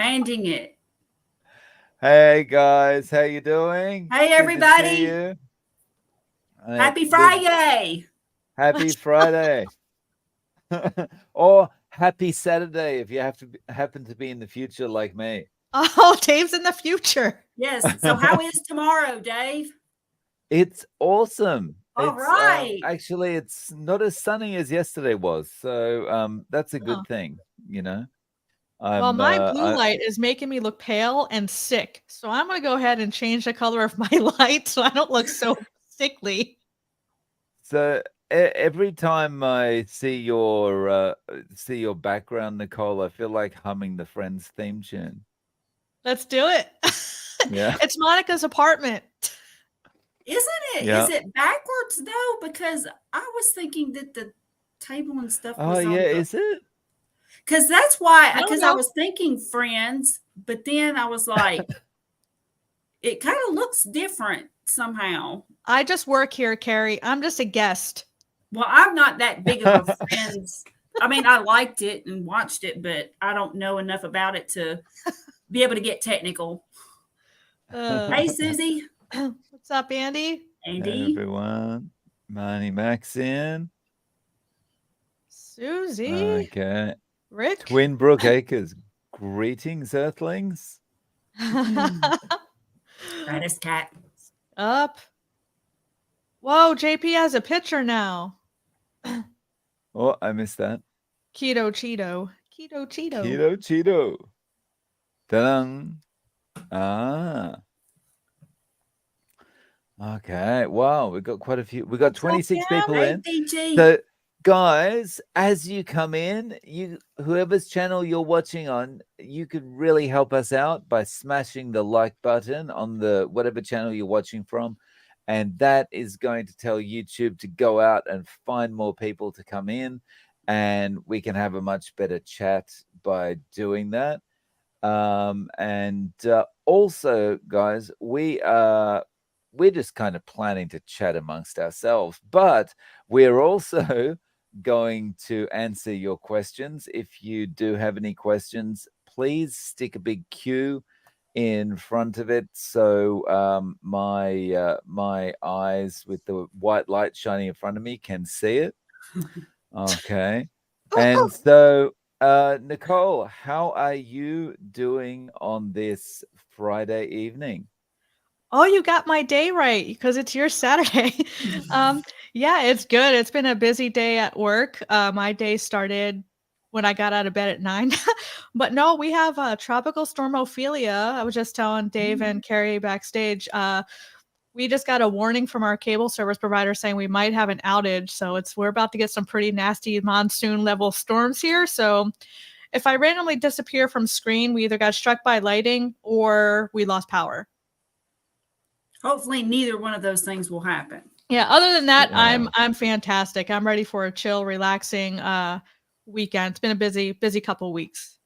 Commanding it. Hey guys, how you doing? Hey, Good to see everybody. you. Happy We've Friday. happy Friday, or happy Saturday if you happen to be in the future like me. Oh, Dave's in the future. Yes. So, how is tomorrow, Dave? It's awesome. All It's right. actually it's not as sunny as yesterday was, so that's a Oh. good thing, you know. Well, I'm my blue I light is making me look pale and sick. So I'm going to go ahead and change the color of my light so I don't look so sickly. so every time I see your background, Nicole, I feel like humming the Friends theme tune. Let's do it. Yeah. It's Monica's apartment. Isn't it? Is Yeah. it backwards, though? Because I was thinking that the table and stuff Oh was yeah, on the. is it? Because that's why, I don't because I know. was thinking friends, but then I was like, it kind of looks different somehow. I just work here, Carrie. I'm just a guest. Well, I'm not that big of a friends. I mean, I liked it and watched it, but I don't know enough about it to be able to get technical. Uh, Hey, Susie, what's up, Andy? Hey Andy. everyone, Marnie Max in. Susie? Okay, Rick? Twinbrook Acres. Greetings, Earthlings. Fattest cat. Up. Whoa, JP has a picture now. Oh, I missed that. Keto Cheeto. Keto Cheeto. Keto Cheeto. Ta-dang. Ah. Okay. Wow, we got quite a few. We got What's up, 26 Cam? people Hey, in. DG. So, guys, as you come in, you whoever's channel you're watching on, you could really help us out by smashing the like button on the whatever channel you're watching from, and that is going to tell YouTube to go out and find more people to come in, and we can have a much better chat by doing that. And also, guys, we're just kind of planning to chat amongst ourselves, but we're also going to answer your questions. If you do have any questions, please stick a big Q in front of it so my eyes with the white light shining in front of me can see it. Okay. And so, Nicole, how are you doing on this Friday evening? Oh, you got my day right because it's your Saturday. um, yeah, it's good. It's been a busy day at work. My day started when I got out of bed at 9. But no, we have tropical storm Ophelia. I was just telling Dave and Carrie backstage. We just got a warning from our cable service provider saying we might have an outage. So we're about to get some pretty nasty monsoon level storms here. So if I randomly disappear from screen, we either got struck by lightning or we lost power. Hopefully, neither one of those things will happen. Yeah, other than that, Yeah, I'm fantastic. I'm ready for a chill, relaxing weekend. It's been a busy couple weeks.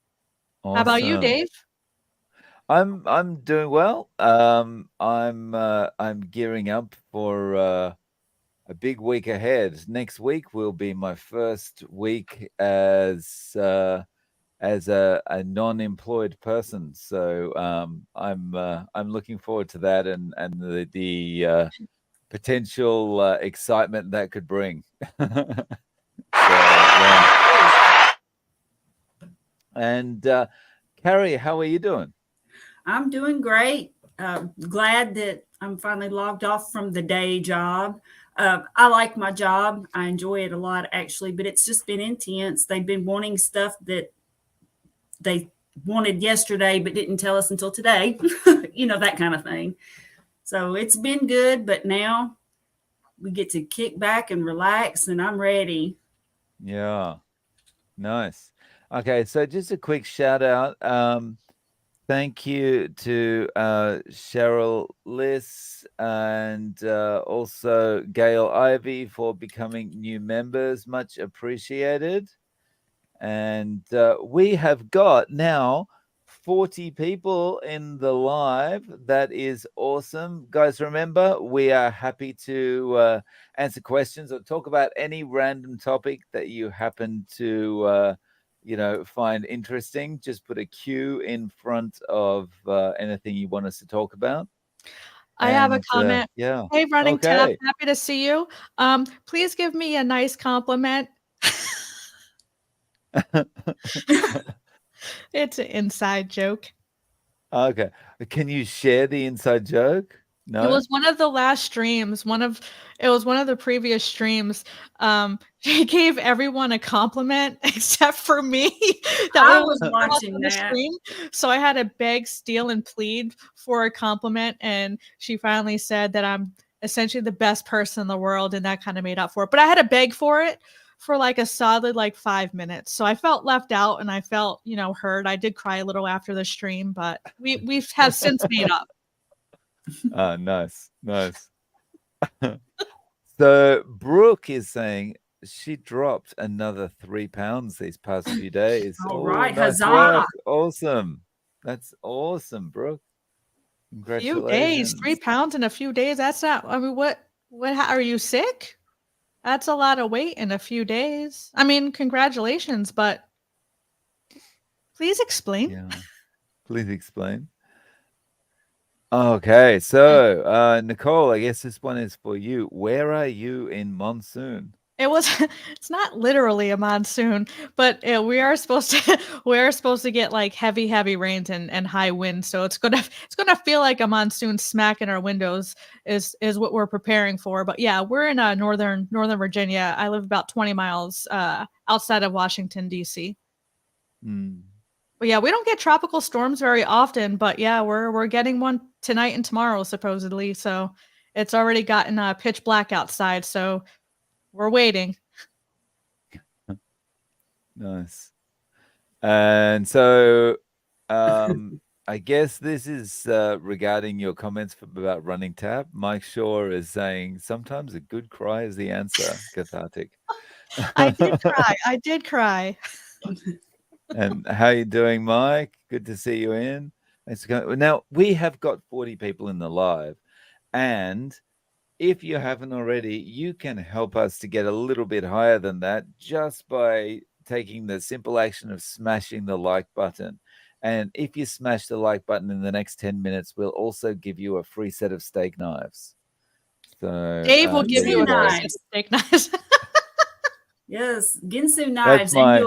How about you, awesome. Dave? I'm doing well. I'm gearing up for a big week ahead. Next week will be my first week as a non-employed person. So I'm looking forward to that and the potential excitement that could bring. So yeah. And Carrie, how are you doing? I'm doing great. Glad that I'm finally logged off from the day job. I like my job. I enjoy it a lot, actually, but it's just been intense. They've been wanting stuff that they wanted yesterday, but didn't tell us until today, that kind of thing. So it's been good, but now we get to kick back and relax, and I'm ready. Yeah, nice. Okay, so just a quick shout out. Thank you to Cheryl Liss and also Gail Ivy for becoming new members. Much appreciated. And we have got now 40 people in the live. That is awesome. Guys, remember, we are happy to answer questions or talk about any random topic that you happen to find interesting, just put a Q in front of anything you want us to talk about. I have a And comment. yeah, Hey, Running Tab, okay. happy to see you. Please give me a nice compliment. It's an inside joke. Okay. Can you share the inside joke? It No? was one of the last streams, it was one of the previous streams. She gave everyone a compliment except for me that I was was on watching the that. stream. So I had to beg, steal, and plead for a compliment, and she finally said that I'm essentially the best person in the world, and that kind of made up for it. But I had to beg for it for like a solid like 5 minutes. So I felt left out and I felt, hurt. I did cry a little after the stream, but we've have since made up. Nice. Nice. So Brooke is saying she dropped another 3 pounds these past few days. All Oh, right, nice huzzah! work. Awesome. That's awesome, Brooke. Few days, Congratulations. 3 pounds in a few days, that's not I mean, what are you sick? That's a lot of weight in a few days. I mean, congratulations, but please explain. Yeah. Please explain. Okay, so Nicole, I guess this one is for you. Where are you in monsoon? It was it's not literally a monsoon, but, we are supposed to get, like, heavy rains and high winds, so it's gonna feel like a monsoon smacking our windows is what we're preparing for, but, yeah, we're in, Northern Virginia. I live about 20 miles, outside of Washington, DC. Hmm. But yeah, we don't get tropical storms very often, but yeah, we're getting one tonight and tomorrow supposedly. So it's already gotten pitch black outside, so we're waiting. Nice. And so I guess this is regarding your comments about running tap. Mike Shaw is saying sometimes a good cry is the answer. Cathartic. I did cry. I did cry. And how you doing, Mike? Good to see you in. Now we have got 40 people in the live, and if you haven't already, you can help us to get a little bit higher than that just by taking the simple action of smashing the like button. And if you smash the like button in the next 10 minutes, we'll also give you a free set of steak knives. So Dave will give there you Ginsu you a free go. set of knives. steak knives. Yes, Ginsu That's knives, and my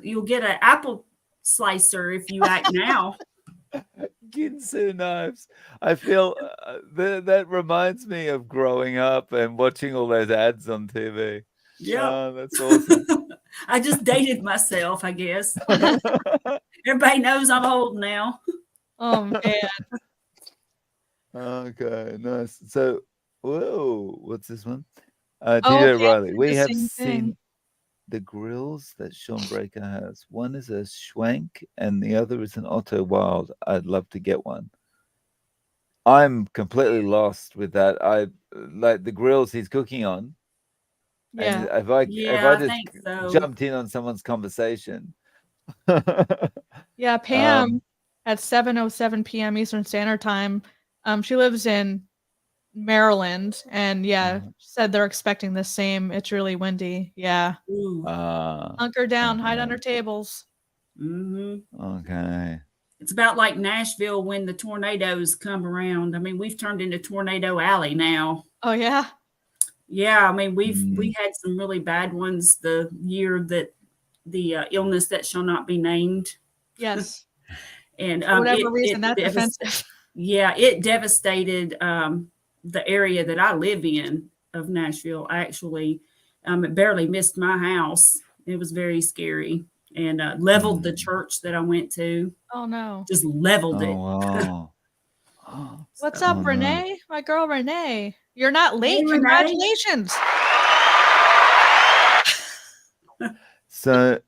you'll get an apple slicer if you act now. Ginsu knives. I feel that reminds me of growing up and watching all those ads on TV. Yep. Oh, that's awesome. I just dated myself, I guess. Everybody knows I'm old now. Oh man. Okay, nice. So, whoa, what's this one? Oh, TJ Pam Riley. did the We have same thing. seen the grills that Sean Breaker has. One is a Schwank and the other is an Otto Wild. I'd love to get one. I'm completely lost with that. I like the grills he's cooking on, and Yeah. if Yeah, I I just think so. jumped in on someone's conversation. Yeah, Pam um, at 7:07 p.m. Eastern Standard Time. She lives in Maryland, and yeah, uh, said they're expecting the same. It's really windy. Yeah. Ooh. Hunker down, hide okay, under tables. Hmm. okay. It's about like Nashville when the tornadoes come around. I mean, we've turned into Tornado Alley now. Oh yeah. Yeah, I mean, we Mm, had some really bad ones the year that the illness that shall not be named, Yes. and For whatever it reason, that's offensive. yeah, it devastated the area that I live in of Nashville. Actually, it barely missed my house. It was very scary, and leveled the mm. church that I went to. Oh no. Just leveled Oh it. wow. What's So, up, Oh no. Renee? My girl Renee. You're not hey, late. Renee. Congratulations. So,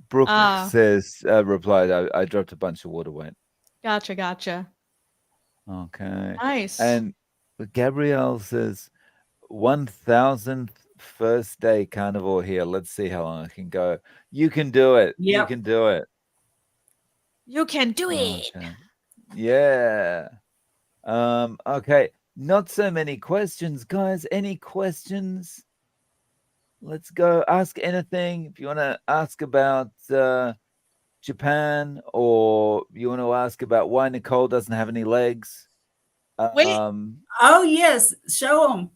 Brooke Ah, says, replied, I dropped a bunch of water weight. gotcha. Okay. Nice. And Gabrielle says, 1000th first day carnivore here. Let's see how long I can go. You can do it. You Yep. can do it. You can do it. Okay. Yeah. Okay. Not so many questions, guys. Any questions? let's go. Ask anything. If you want to ask about Japan, or you want to ask about why Nicole doesn't have any legs. Wait. Oh yes, show them.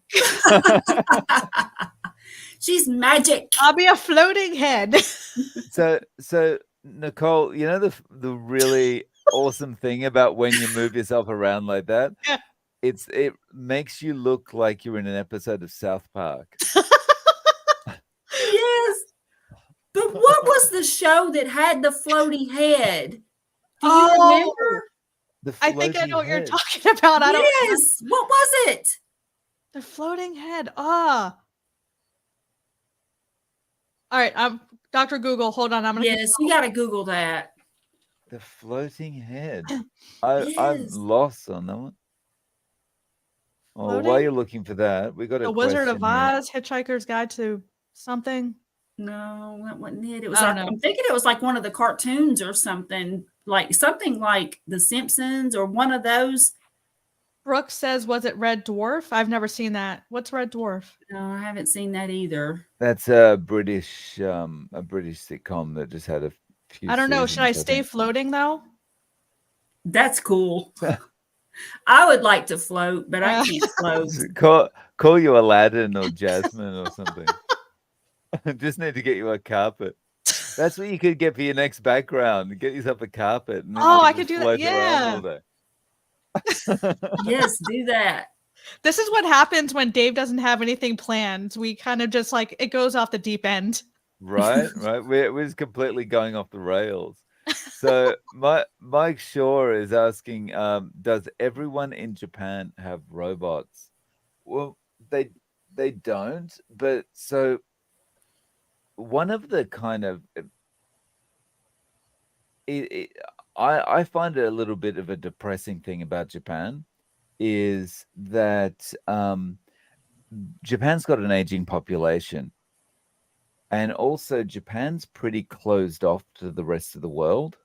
She's magic. I'll be a floating head. So Nicole, you know the really awesome thing about when you move yourself around like that? Yeah. It makes you look like you're in an episode of South Park. Yes. But what was the show that had the floaty head? Do you remember? The I think I know what you're head. talking about. I don't. Yes. What was it? The floating head. Ah. All right. I'm Dr. Google. Hold on. I'm gonna. Yes, you got to Google that. The floating head. Yes. I'm lost on that one. Oh, while Floating? you're looking for that, we got a The Wizard of question here. Oz, Hitchhiker's Guide to something. No, that wasn't it. It was I like, don't know. I'm thinking it was like one of the cartoons or something like The Simpsons or one of those. Brooke says, "Was it Red Dwarf?" I've never seen that. What's Red Dwarf? No, I haven't seen that either. That's a British sitcom that just had a few. I don't know. Should I seasons, stay think. floating though? That's cool. I would like to float, but I can't float. Call you Aladdin or Jasmine or something. Just need to get you a carpet. That's what you could get for your next background. Get yourself a carpet. And then Oh, you I can could just do that. float around Yeah. all day. Yes, do that. This is what happens when Dave doesn't have anything planned. We kind of just like it goes off the deep end. Right. We're just completely going off the rails. So Mike Shaw is asking, does everyone in Japan have robots? Well, they don't, but so one of the kind of I find it a little bit of a depressing thing about Japan is that Japan's got an aging population. And also Japan's pretty closed off to the rest of the world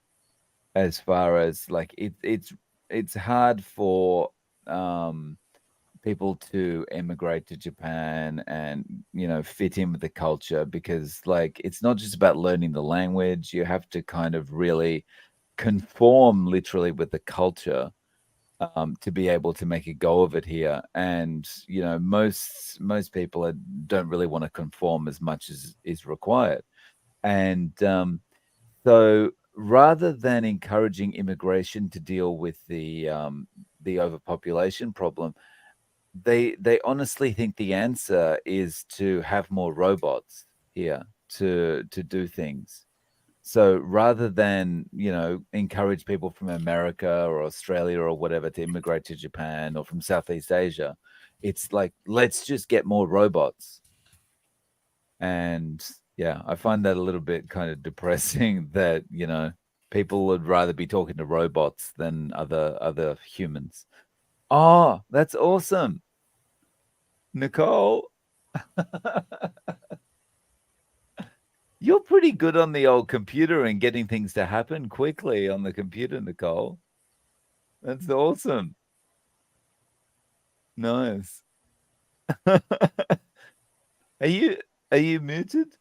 as far as like it's hard for people to emigrate to Japan and fit in with the culture, because like it's not just about learning the language. You have to kind of really conform literally with the culture to be able to make a go of it here. And most people don't really want to conform as much as is required. And so rather than encouraging immigration to deal with the overpopulation problem, they honestly think the answer is to have more robots here to do things. So rather than, encourage people from America or Australia or whatever to immigrate to Japan, or from Southeast Asia, it's like, let's just get more robots. And yeah, I find that a little bit kind of depressing that, people would rather be talking to robots than other humans. Oh, that's awesome. Nicole. You're pretty good on the old computer and getting things to happen quickly on the computer, Nicole. That's awesome. Nice. Are you muted?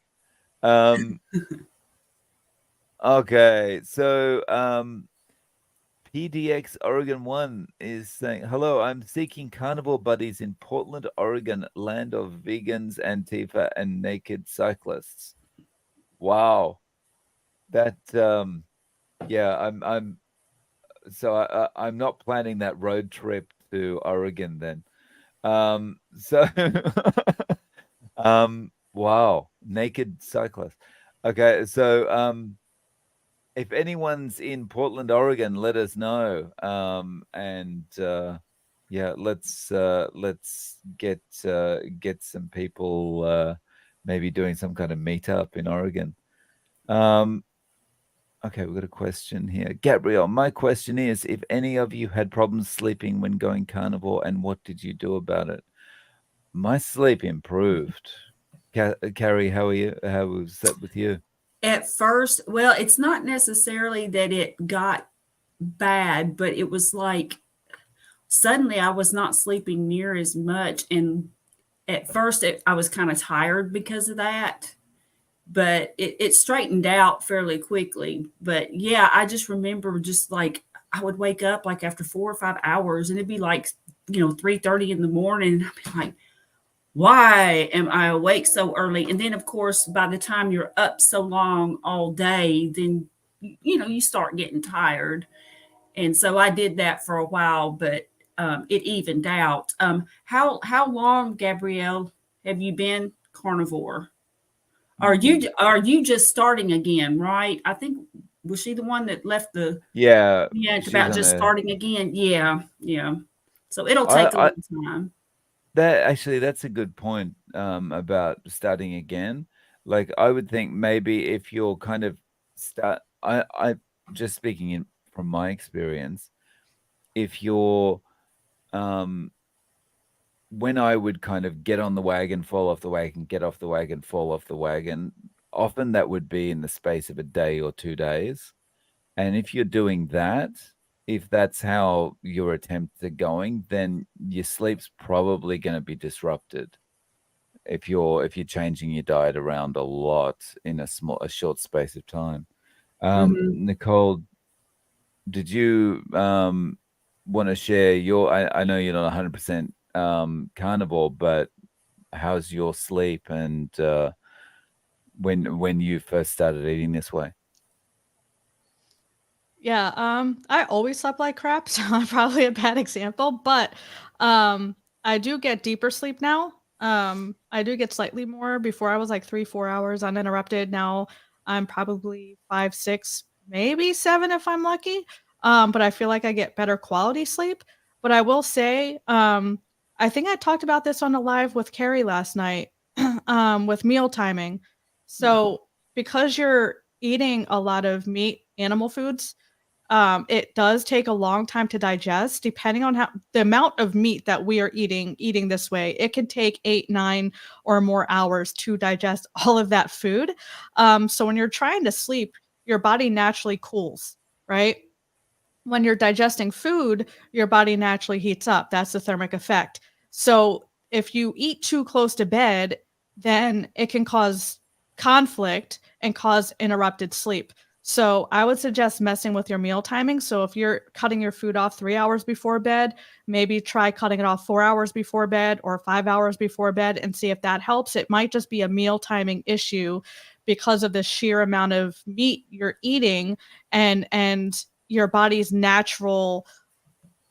Okay, so PDX Oregon 1 is saying, hello, I'm seeking carnivore buddies in Portland, Oregon, land of vegans, Antifa, and naked cyclists. Wow. That yeah, I'm not planning that road trip to Oregon then. So wow, naked cyclist. Okay, so if anyone's in Portland, Oregon, let us know. And yeah, let's get some people maybe doing some kind of meetup in Oregon. Okay, we've got a question here. Gabrielle, my question is, if any of you had problems sleeping when going carnivore, and what did you do about it? My sleep improved. Carrie, how are you? How was that with you? At first, well, it's not necessarily that it got bad, but it was like suddenly I was not sleeping near as much. And at first I was kind of tired because of that, but it straightened out fairly quickly. But yeah, I just remember just like I would wake up like after 4 or 5 hours, and it'd be like 3:30 in the morning. I'd be like, why am I awake so early? And then of course, by the time you're up so long all day, then you start getting tired. And so I did that for a while, but it evened out. How long, Gabrielle, have you been carnivore? Are you just starting again? Right? I think, was she the one that left the? Yeah, Yeah, it's she's about on just a. starting again. Yeah, yeah. So it'll take a I little time. that actually that's a good point about starting again. Like I would think maybe if you're kind of I just speaking in from my experience, if you're um when I would kind of get on the wagon, fall off the wagon, get off the wagon, fall off the wagon, often that would be in the space of a day or 2 days. And if you're doing that, if that's how your attempts are going, then your sleep's probably going to be disrupted. If you're changing your diet around a lot in a short space of time. Hmm. Nicole, did you want to share your? I know you're not 100% carnivore, but how's your sleep and when you first started eating this way? Yeah, I always slept like crap, so I'm probably a bad example, but I do get deeper sleep now. I do get slightly more. Before I was like 3, 4 hours uninterrupted. Now I'm probably 5, 6, maybe 7 if I'm lucky. But I feel like I get better quality sleep. But I will say, I think I talked about this on a live with Carrie last night, with meal timing. So because you're eating a lot of meat, animal foods, it does take a long time to digest, depending on how the amount of meat that we are eating this way. It can take 8, 9 or more hours to digest all of that food. So when you're trying to sleep, your body naturally cools, right? When you're digesting food, your body naturally heats up. That's the thermic effect. So if you eat too close to bed, then it can cause conflict and cause interrupted sleep. So I would suggest messing with your meal timing. So if you're cutting your food off 3 hours before bed, maybe try cutting it off 4 hours before bed or 5 hours before bed and see if that helps. It might just be a meal timing issue because of the sheer amount of meat you're eating and your body's natural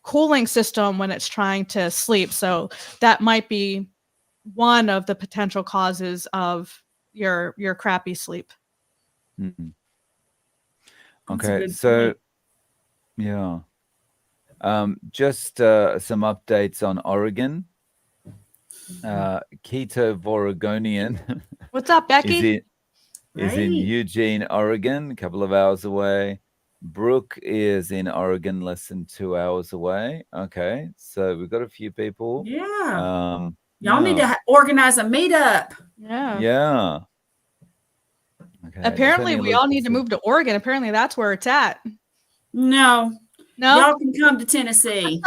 cooling system when it's trying to sleep. So that might be one of the potential causes of your crappy sleep. Mhm. That's a Okay, good so point. yeah, just some updates on Oregon. Keto Voragonian What's up, is Becky? in Right. Eugene, Oregon, a couple of hours away. Brooke is in Oregon, less than 2 hours away. Okay, so we've got a few people. Yeah. Y'all need Yeah, to organize a meetup. Yeah. yeah. Okay, just Apparently, having a we look all to need to see. move to Oregon. Apparently, that's where it's at. No, No? y'all can come to Tennessee.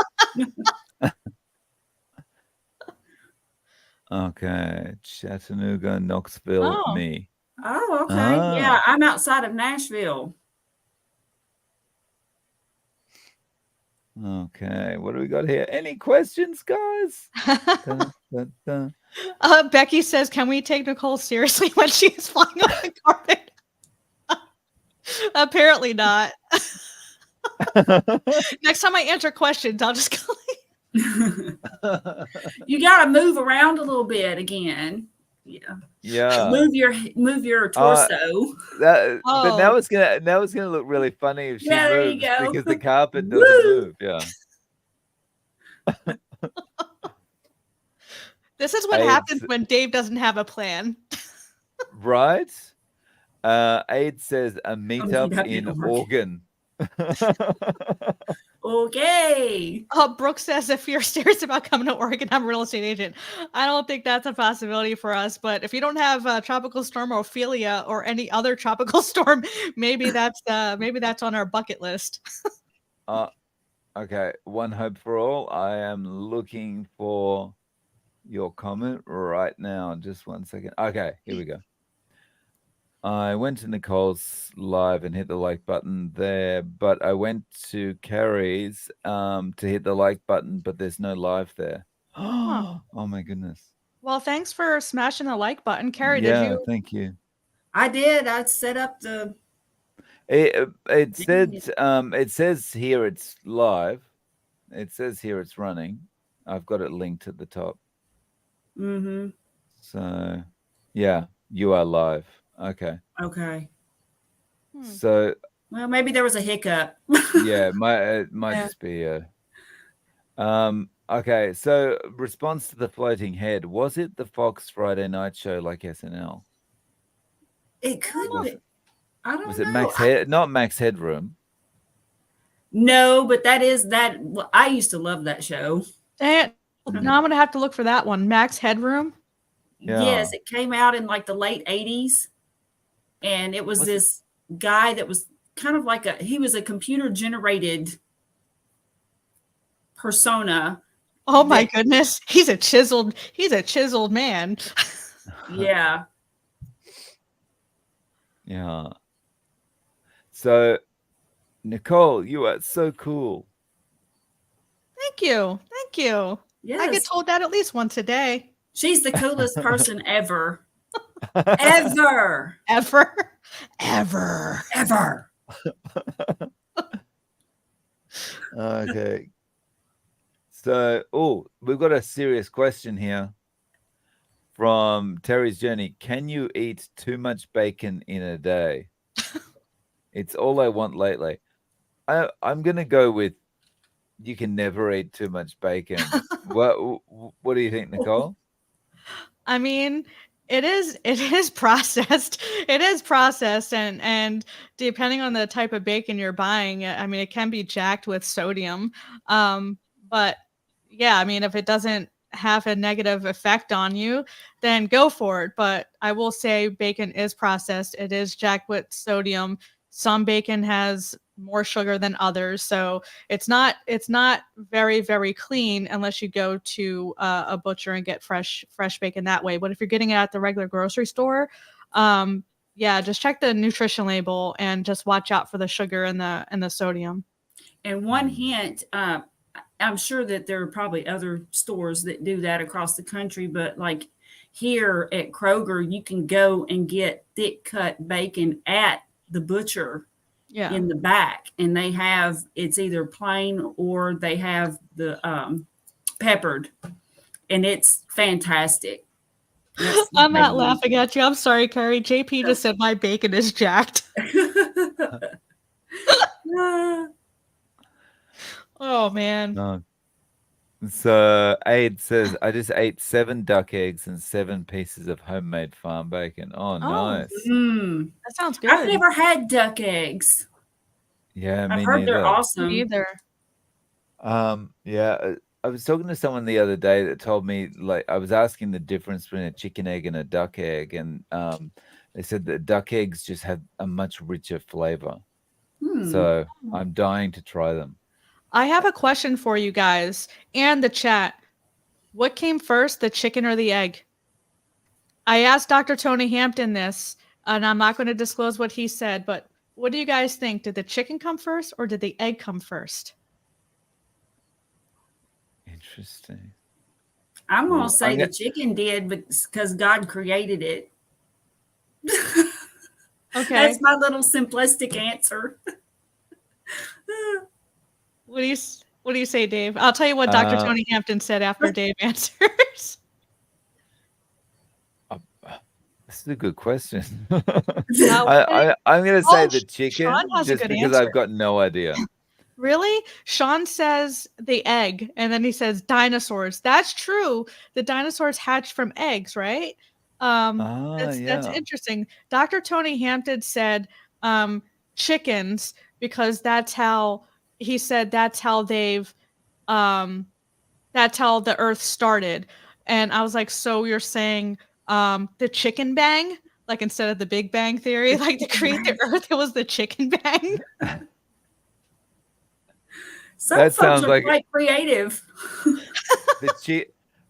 Okay, Chattanooga, Knoxville, Oh. me. Oh, okay. Yeah, Ah, I'm outside of Nashville. okay. What do we got here? Any questions, guys? Dun, dun, dun. Becky says, "Can we take Nicole seriously when she is flying on the carpet?" Apparently not. Next time I answer questions, I'll just go. You got to move around a little bit again. Yeah. Yeah. Move your Uh, torso. but Oh, now it's gonna look really funny if she Yeah, there you moves go. because the carpet doesn't Woo! move. Yeah. this is what happens AIDS, when Dave doesn't have a plan. right? AIDS says a I'll meet meetup up in in Oregon. Oregon. Okay. Brooke says, if you're serious about coming to Oregon, I'm a real estate agent. I don't think that's a possibility for us. But if you don't have Tropical Storm Ophelia or any other tropical storm, maybe that's on our bucket list. Uh, okay. One hope for all. I am looking for your comment right now. Just one second. Okay, here we go. I went to Nicole's live and hit the like button there, but I went to Carrie's to hit the like button, but there's no live there. Huh. Oh my goodness. Well, thanks for smashing the like button. Carrie, did Yeah, you? thank you. I did. I set up the. It says here it's live. It says here it's running. I've got it linked at the top. Mm-hmm. So yeah, you are live. Okay. Okay. So Well, maybe there was a hiccup. yeah, it might Yeah. just be a okay, so response to the floating head. Was it the Fox Friday night show like SNL? It could Was be. I was don't it know. Max Head not Max Headroom? No, but that is that. Well, I used to love that show. Now I'm gonna have to look for that one. Max Headroom. Yeah. Yes, it came out in like the late 80s. And it was Was it this guy that was kind of like he was a computer generated persona Oh my that, goodness, he's a chiseled man. yeah. Yeah. So Nicole, you are so cool. Thank you. I get Yes. told that at least once a day. She's the coolest person ever. Ever. Ever. Ever. Ever. Okay. So, we've got a serious question here from Terry's Journey. Can you eat too much bacon in a day? It's all I want lately. I'm gonna go with you can never eat too much bacon. What do you think, Nicole? I mean, it is processed. It is processed and depending on the type of bacon you're buying, I mean, it can be jacked with sodium. But yeah, I mean, if it doesn't have a negative effect on you, then go for it. But I will say bacon is processed. It is jacked with sodium. Some bacon has more sugar than others, so it's not very clean unless you go to a butcher and get fresh bacon that way. But if you're getting it at the regular grocery store, yeah, just check the nutrition label and just watch out for the sugar and the sodium. And one hint, I'm sure that there are probably other stores that do that across the country, but like here at Kroger, you can go and get thick cut bacon at the butcher Yeah. in the back, and they have it's either plain or they have the peppered, and it's fantastic. That's I'm not laughing at you. I'm sorry, Carrie. JP just said my bacon is jacked. Oh man. No. So Aid says, I just ate 7 duck eggs and 7 pieces of homemade farm bacon. Oh, nice. That sounds good. I've never had duck eggs. Yeah, I've me heard they're neither. awesome. Me either. Yeah, I was talking to someone the other day that told me, like, I was asking the difference between a chicken egg and a duck egg, and they said that duck eggs just have a much richer flavor. So I'm dying to try them. I have a question for you guys and the chat. What came first, the chicken or the egg? I asked Dr. Tony Hampton this, and I'm not going to disclose what he said, but what do you guys think? Did the chicken come first or did the egg come first? Interesting. I'm going Well, to say I'm the gonna- chicken did because God created it. Okay. That's my little simplistic answer. What do you say, Dave? I'll tell you what Dr. Tony Hampton said after Dave answers. This is a good question. Now, I'm going to say Oh, the chicken Sean has a just good because answer. I've got no idea. Really? Sean says the egg, and then he says dinosaurs. That's true. The dinosaurs hatched from eggs, right? That's Yeah. interesting. Dr. Tony Hampton said chickens because that's how he said that's how that's how the Earth started. And I was like, so you're saying the chicken bang? Like instead of the Big Bang Theory, like to create the Earth, it was the chicken bang. Some That folks sounds are like- quite creative.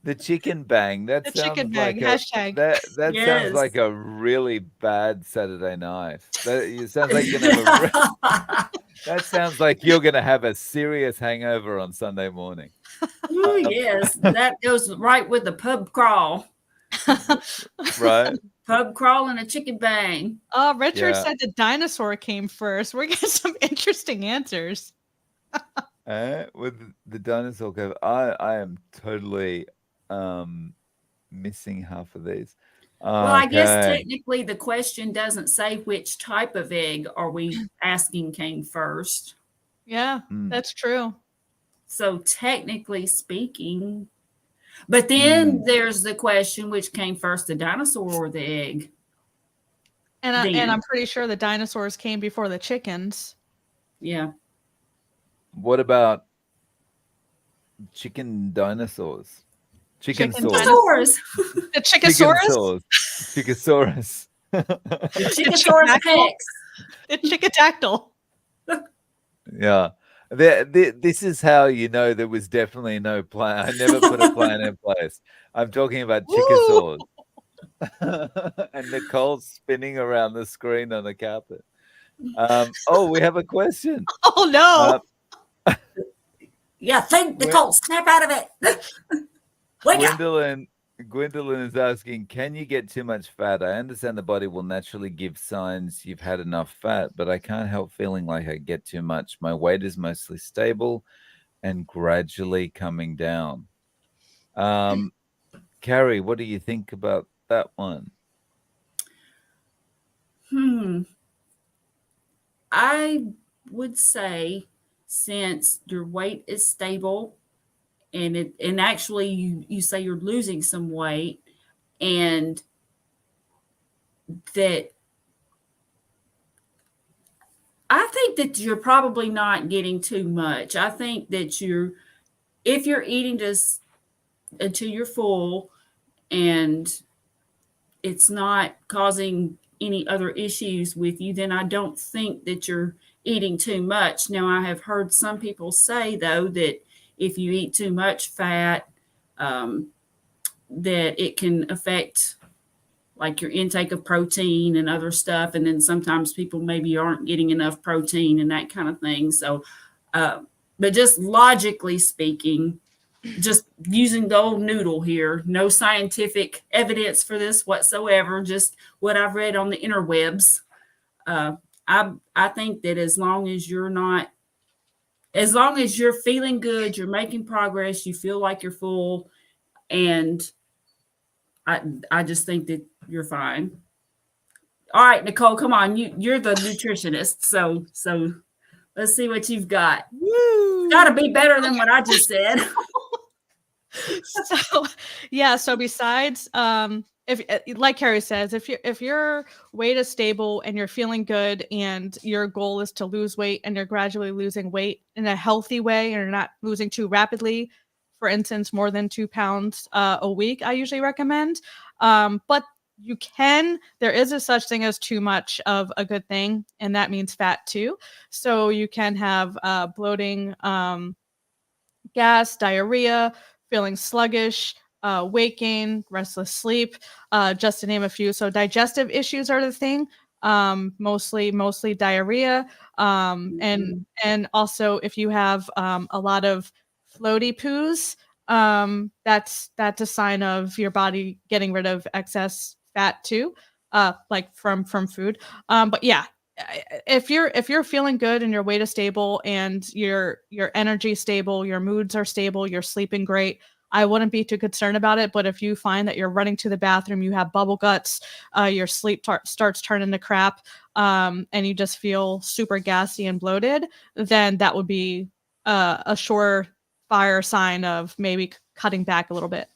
The chicken bang. That The chicken sounds bang, like a hashtag. that sounds Yes. like a really bad Saturday night. That it sounds like you're gonna have a that sounds like you're gonna have a serious hangover on Sunday morning. Ooh, yes, that goes right with the pub crawl. Right? Pub crawl and a chicken bang. Richard Yeah. said the dinosaur came first. We're getting some interesting answers. With the dinosaur cave, I am totally missing half of these. Well, I guess Okay. technically the question doesn't say which type of egg are we asking came first. Yeah, Mm, that's true. So technically speaking, but then mm. there's the question which came first, the dinosaur or the egg? And Then, I'm pretty sure the dinosaurs came before the chickens. yeah. What about chicken dinosaurs? Chicken Chicken sauce. Dinosaurs. The Chicken chickosaurus? sauce. Chickosaurus. The The Chickosaurus chickadactyl? pecs. The chickadactyl. Yeah. This is how you know there was definitely no plan. I never put a plan in place. I'm talking about Woo! chickosaurs. And Nicole's spinning around the screen on the carpet. Oh, we have a question. Oh no. Yeah, think, Nicole, snap out of it. Wake up. Gwendolyn is asking, can you get too much fat? I understand the body will naturally give signs you've had enough fat, but I can't help feeling like I get too much. My weight is mostly stable and gradually coming down. Carrie, what do you think about that one? I would say since your weight is stable and actually you say you're losing some weight and that I think that you're probably not getting too much. I think that if you're eating just until you're full and it's not causing any other issues with you, then I don't think that you're eating too much. Now, I have heard some people say, though, that if you eat too much fat, that it can affect like your intake of protein and other stuff. And then sometimes people maybe aren't getting enough protein and that kind of thing. So, but just logically speaking, just using the old noodle here, no scientific evidence for this whatsoever, just what I've read on the interwebs. I think that as long as you're feeling good, you're making progress, you feel like you're full, and I just think that you're fine. All right, Nicole, come on. You're the nutritionist, so let's see what you've got. Woo! Got to be better than what I just said. So besides if like Carrie says, if your weight is stable and you're feeling good and your goal is to lose weight and you're gradually losing weight in a healthy way and you're not losing too rapidly, for instance, more than 2 pounds a week, I usually recommend. But there is a such thing as too much of a good thing, and that means fat too. So you can have bloating, gas, diarrhea, feeling sluggish, weight gain, restless sleep, just to name a few. So digestive issues are the thing. Mostly diarrhea, and also if you have a lot of floaty poos, that's a sign of your body getting rid of excess fat too, like from food. But yeah, if you're feeling good and your weight is stable and your energy stable, your moods are stable, you're sleeping great, I wouldn't be too concerned about it. But if you find that you're running to the bathroom, you have bubble guts, your sleep starts turning to crap, and you just feel super gassy and bloated, then that would be a surefire sign of maybe cutting back a little bit.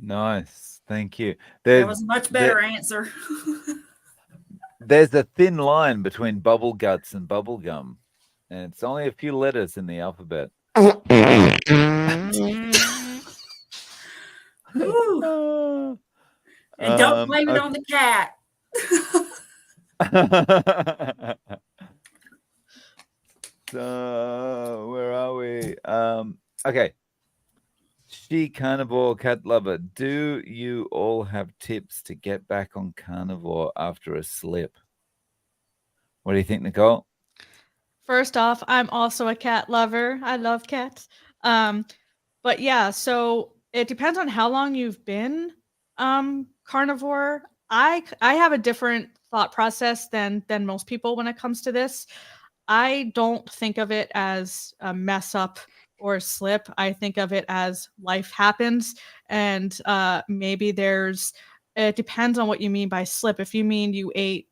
Nice. Thank you. That was a much better answer. There's a thin line between bubble guts and bubble gum, and it's only a few letters in the alphabet. And don't blame it on the cat. So where are we? Okay. She carnivore cat lover. Do you all have tips to get back on carnivore after a slip? What do you think, Nicole? First off, I'm also a cat lover. I love cats. Um, but yeah, so it depends on how long you've been carnivore. I have a different thought process than most people when it comes to this. I don't think of it as a mess up or slip. I think of it as life happens, and maybe there's. It depends on what you mean by slip. If you mean you ate,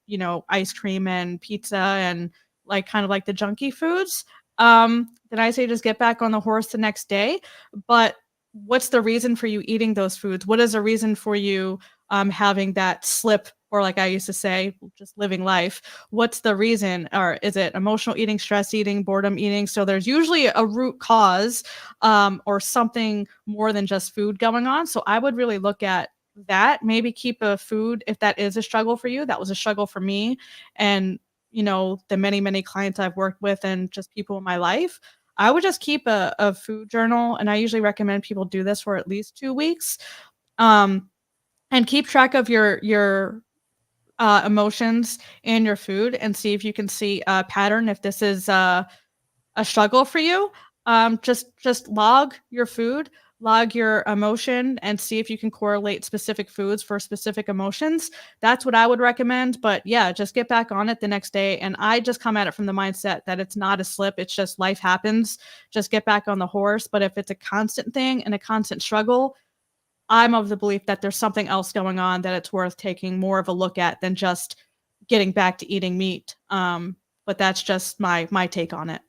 ice cream and pizza and like kind of like the junky foods, then I say just get back on the horse the next day. But what's the reason for you eating those foods? What is the reason for you having that slip, or like I used to say, just living life? What's the reason? Or is it emotional eating, stress eating, boredom eating? So there's usually a root cause or something more than just food going on. So I would really look at that. Maybe keep a food if that is a struggle for you. That was a struggle for me. And, the many, many clients I've worked with and just people in my life. I would just keep a food journal. And I usually recommend people do this for at least 2 weeks. And keep track of your emotions and your food and see if you can see a pattern if this is a struggle for you. Just log your food, log your emotion, and see if you can correlate specific foods for specific emotions. That's what I would recommend. But yeah, just get back on it the next day. And I just come at it from the mindset that it's not a slip, it's just life happens. Just get back on the horse. But if it's a constant thing and a constant struggle, I'm of the belief that there's something else going on that it's worth taking more of a look at than just getting back to eating meat. But that's just my take on it.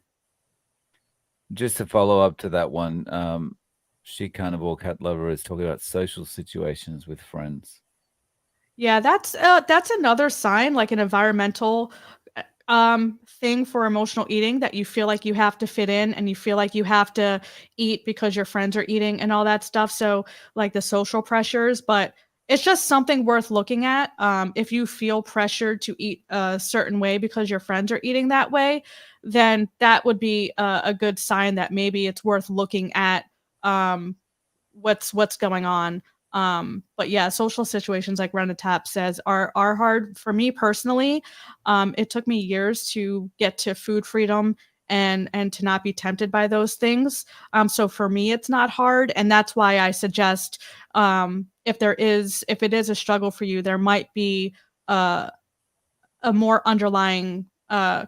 Just to follow up to that one, she carnivore cat lover is talking about social situations with friends. Yeah, that's another sign, like an environmental thing for emotional eating, that you feel like you have to fit in and you feel like you have to eat because your friends are eating and all that stuff. So like the social pressures, but it's just something worth looking at. If you feel pressured to eat a certain way because your friends are eating that way, then that would be a good sign that maybe it's worth looking at what's going on. But yeah, social situations, like Rena Tap says, are hard for me personally. It took me years to get to food freedom and to not be tempted by those things. So for me, it's not hard, and that's why I suggest if it is a struggle for you, there might be a more underlying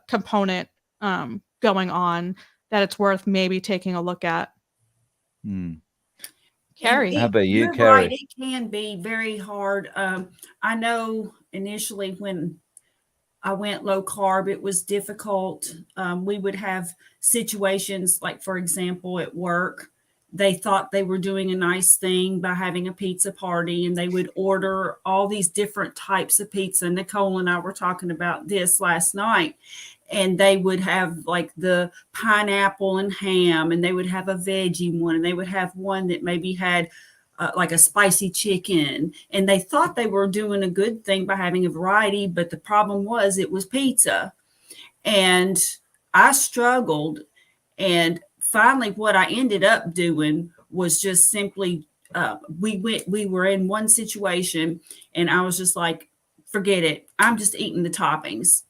component going on that it's worth maybe taking a look at. Hmm. And Carrie. How about you, you're right, Carrie? it can be very hard. I know initially when I went low carb, it was difficult. We would have situations like, for example, at work, they thought they were doing a nice thing by having a pizza party and they would order all these different types of pizza. Nicole and I were talking about this last night. And they would have like the pineapple and ham, and they would have a veggie one, and they would have one that maybe had like a spicy chicken, and they thought they were doing a good thing by having a variety, but the problem was it was pizza. And I struggled, and finally what I ended up doing was just simply we were in one situation, and I was just like, forget it, I'm just eating the toppings.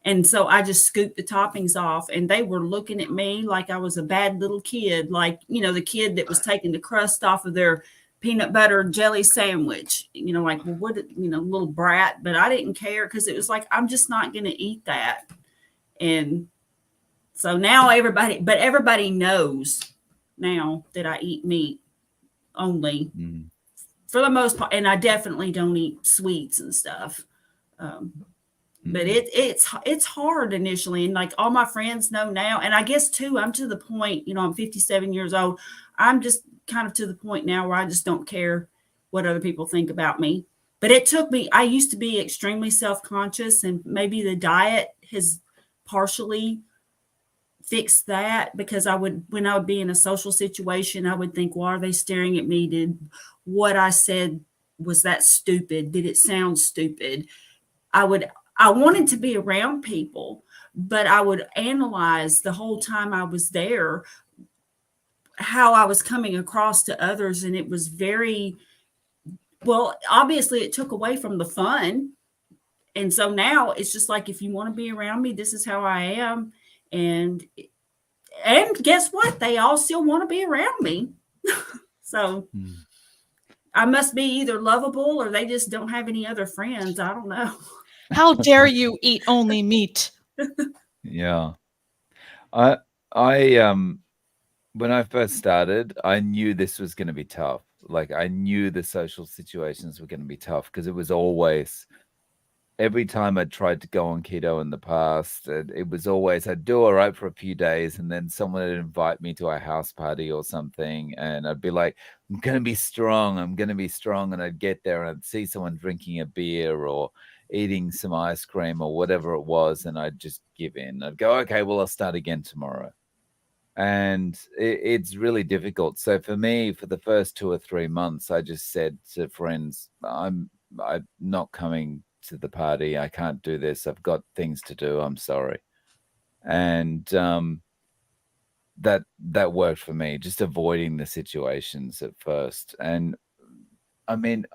And so I just scooped the toppings off, and they were looking at me like I was a bad little kid, like, the kid that was taking the crust off of their peanut butter jelly sandwich, like, well, what, little brat. But I didn't care, because it was like, I'm just not going to eat that. And so now everybody knows now that I eat meat only for the most part. And I definitely don't eat sweets and stuff. But it's hard initially, and like all my friends know now, and I guess too, I'm to the point, I'm 57 years old. I'm just kind of to the point now where I just don't care what other people think about me. But it took me. I used to be extremely self-conscious, and maybe the diet has partially fixed that, because when I would be in a social situation, I would think, well, are they staring at me? Did what I said, was that stupid? Did it sound stupid? I wanted to be around people, but I would analyze the whole time I was there. how I was coming across to others, and it was very well. Obviously, it took away from the fun, and so now it's just like if you want to be around me, this is how I am, and guess what? They all still want to be around me. So I must be either lovable or they just don't have any other friends. I don't know. How dare you eat only meat? Yeah. I when I first started, I knew this was going to be tough. Like I knew the social situations were going to be tough because it was always every time I tried to go on keto in the past, it was always I'd do all right for a few days, and then someone would invite me to a house party or something, and I'd be like, "I'm gonna be strong. I'm gonna be strong," and I'd get there and I'd see someone drinking a beer or eating some ice cream or whatever it was, and I'd just give in. I'd go, "Okay, well, I'll start again tomorrow." And it's really difficult. So for me, for the first 2 or 3 months, I just said to friends, I'm not coming to the party. I can't do this. I've got things to do. I'm sorry. And that worked for me, just avoiding the situations at first. And I mean,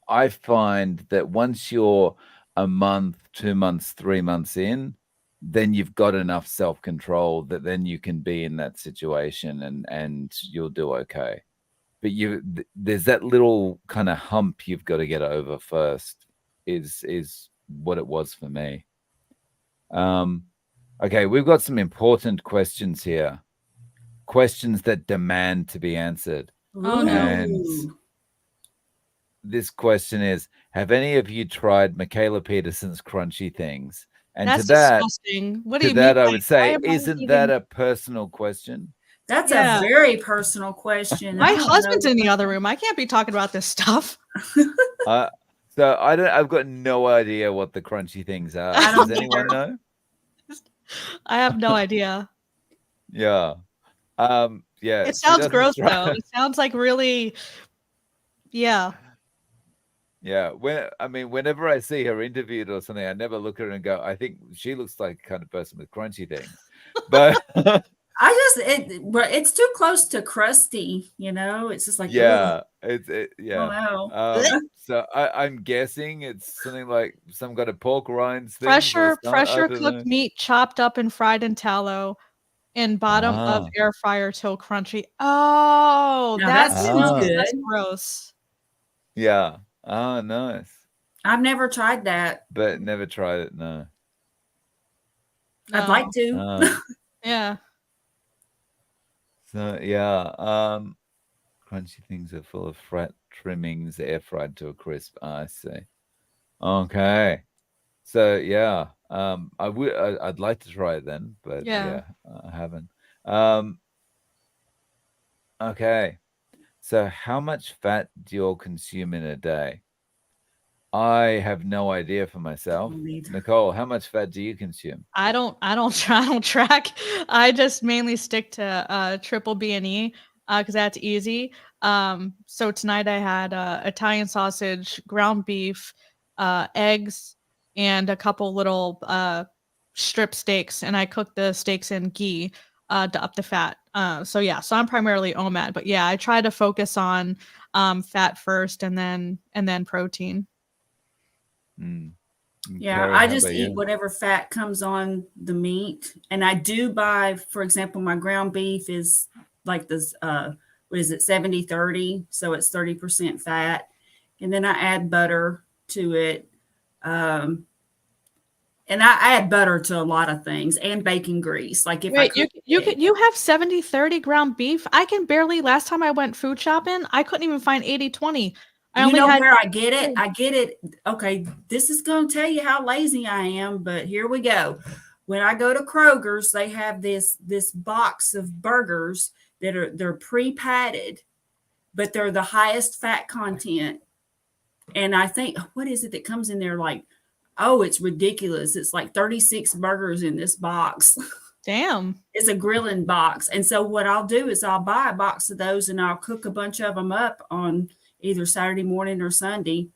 I find that once you're a month, 2 months, 3 months in, then you've got enough self-control that then you can be in that situation and you'll do okay. But there's that little kind of hump you've got to get over first is what it was for me. Okay, we've got some important questions here. Questions that demand to be answered. Oh, no. And this question is, have any of you tried Michaela Peterson's crunchy things? And That's to that, disgusting. What do to you that, mean? I Like, would why say, am I isn't that even... a personal question? That's Yeah. a very personal question. My I don't husband's know. in the other room. I can't be talking about this stuff. So I've got no idea what the crunchy things are. I don't Does anyone know? I have no idea. Yeah. Yeah. It she sounds doesn't gross, try- though. It sounds like really, yeah. Yeah. Whenever I see her interviewed or something, I never look at her and go, I think she looks like the kind of person with crunchy things. But it's too close to crusty, you know. It's just like, yeah, ugh, yeah. oh no. So I'm guessing it's something like some kind of pork rinds things or something. I Pressure don't cooked know. meat chopped up and fried in tallow in bottom of Ah, air fryer till crunchy. Oh, Now that's that sounds ah, good. that's gross. yeah. Ah, nice. I've never tried that. But never tried it. No. I'd like No. to. Yeah. So yeah. Crunchy things are full of fat trimmings, air fried to a crisp. I see. Okay. So yeah. I'd like to try it then, but Yeah. I haven't. Okay. So how much fat do you all consume in a day? I have no idea for myself. Nicole, how much fat do you consume? I don't track. I just mainly stick to triple B and E because that's easy. So tonight I had Italian sausage, ground beef, eggs, and a couple little strip steaks, and I cooked the steaks in ghee to up the fat. So yeah, so I'm primarily OMAD, but yeah, I try to focus on fat first and then protein. Yeah, Carrie, I how just about eat you? whatever fat comes on the meat. And I do buy, for example, my ground beef is like this, what is it, 70/30. So it's 30% fat. And then I add butter to it. And I add butter to a lot of things and bacon grease. Like if I Wait, cook you have 70/30 ground beef? I can barely last time I went food shopping, I couldn't even find 80/20. I you only know had where I get it? I get it. Okay, this is going to tell you how lazy I am, but here we go. When I go to Kroger's, they have this box of burgers they're pre-patted, but they're the highest fat content. And I think what is it that comes in there like, oh, it's ridiculous. It's like 36 burgers in this box. Damn. It's a grilling box. And so what I'll do is I'll buy a box of those and I'll cook a bunch of them up on either Saturday morning or Sunday.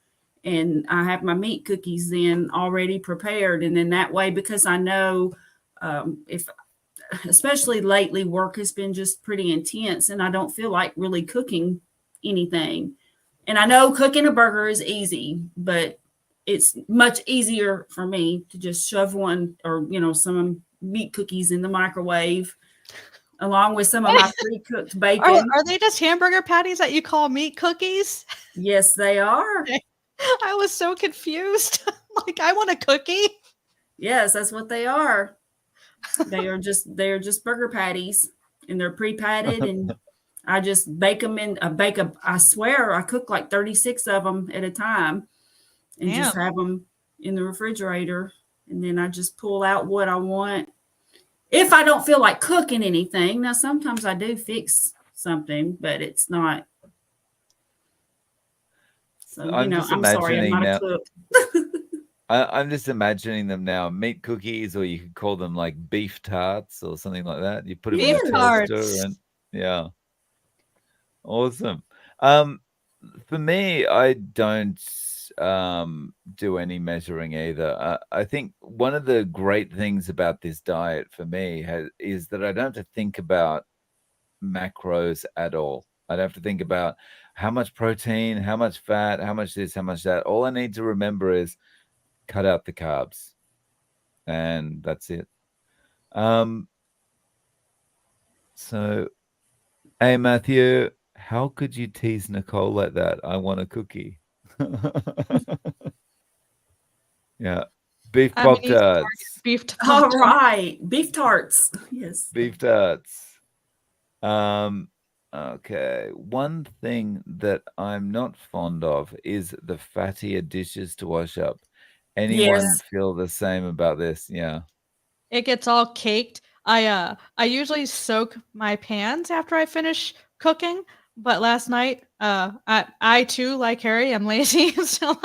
And I have my meat cookies then already prepared. And then that way, because I know if especially lately, work has been just pretty intense, and I don't feel like really cooking anything. And I know cooking a burger is easy, but it's much easier for me to just shove one or, some meat cookies in the microwave along with some of my pre-cooked bacon. Are they just hamburger patties that you call meat cookies? Yes, they are. I was so confused. Like, I want a cookie. Yes, that's what they are. They are just burger patties, and they're pre-patted, and I just bake them in a bake a. I swear I cook like 36 of them at a time, and just Damn. have them in the refrigerator, and then I just pull out what I want. If I don't feel like cooking anything, now sometimes I do fix something, but it's not. So I'm just I'm sorry, I'm imagining not a now. cook. I'm just imagining them now. Meat cookies, or you could call them like beef tarts or something like that. You put them in Beef the Yes. toaster, and tarts. yeah, awesome. Um, for me, I don't do any measuring either. I think one of the great things about this diet for me is that I don't have to think about macros at all. I don't have to think about how much protein, how much fat, how much this, how much that. All I need to remember is cut out the carbs, and that's it. Um, so, hey Matthew, how could you tease Nicole like that? I want a cookie. Yeah, beef I'm an pop easy target. tarts, Beef pop All tart. right, beef tarts. Yes. beef tarts. Um, okay. One thing that I'm not fond of is the fattier dishes to wash up. Yeah. Anyone Yes. feel the same about this? Yeah. It gets all caked. I usually soak my pans after I finish cooking, but last night, I too, like Harry, am lazy, so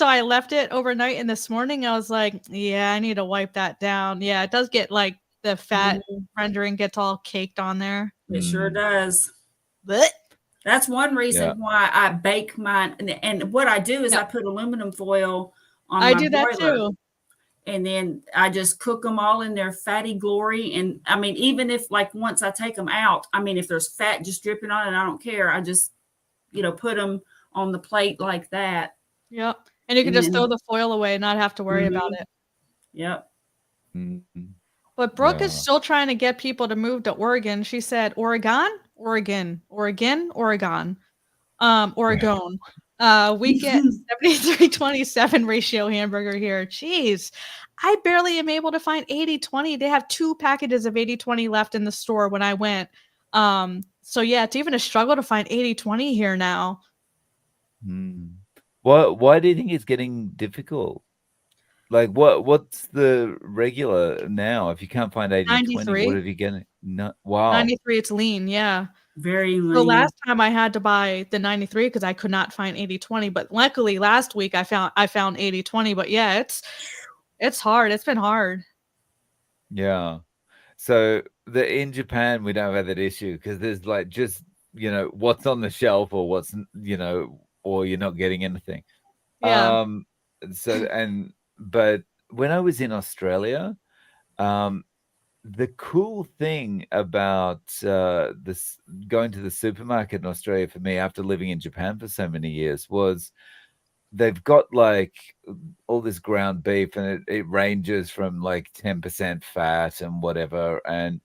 I left it overnight, and this morning I was like, "Yeah, I need to wipe that down." Yeah, it does get, like, the fat Mhm. rendering gets all caked on there. It sure Mm, does. Blech. That's one yeah. reason why I bake mine. And what I do is Yep, I put aluminum foil on I my do that broiler, too. and then I just cook them all in their fatty glory. And I mean, even if like once I take them out, I mean, if there's fat just dripping on it, I don't care. I just, put them on the plate like that. Yep, and you can And just throw then, the foil away and not have to worry about mhm, it. yep. Mm, But Brooke is yeah. still trying to get people to move to Oregon. She said, "Oregon? Oregon. Oregon? Oregon. Oregon." We get 73-27 ratio hamburger here. Jeez. I barely am able to find 80-20. They have 2 packages of 80-20 left in the store when I went. So yeah, it's even a struggle to find 80-20 here now. Mm. Why do you think it's getting difficult? Like what's the regular now? If you can't find 80/20, what 93. have you getting? No, wow. 93, it's lean, yeah. Very So lean. last time I had to buy the 93 because I could not find 80-20, but luckily last week I found 80-20, but yeah, it's hard. It's been hard. Yeah. So in Japan we don't have that issue because there's like just what's on the shelf or or you're not getting anything. Yeah. So but when I was in Australia, um the cool thing about this going to the supermarket in Australia for me after living in Japan for so many years was they've got like all this ground beef and it ranges from like 10% fat and whatever and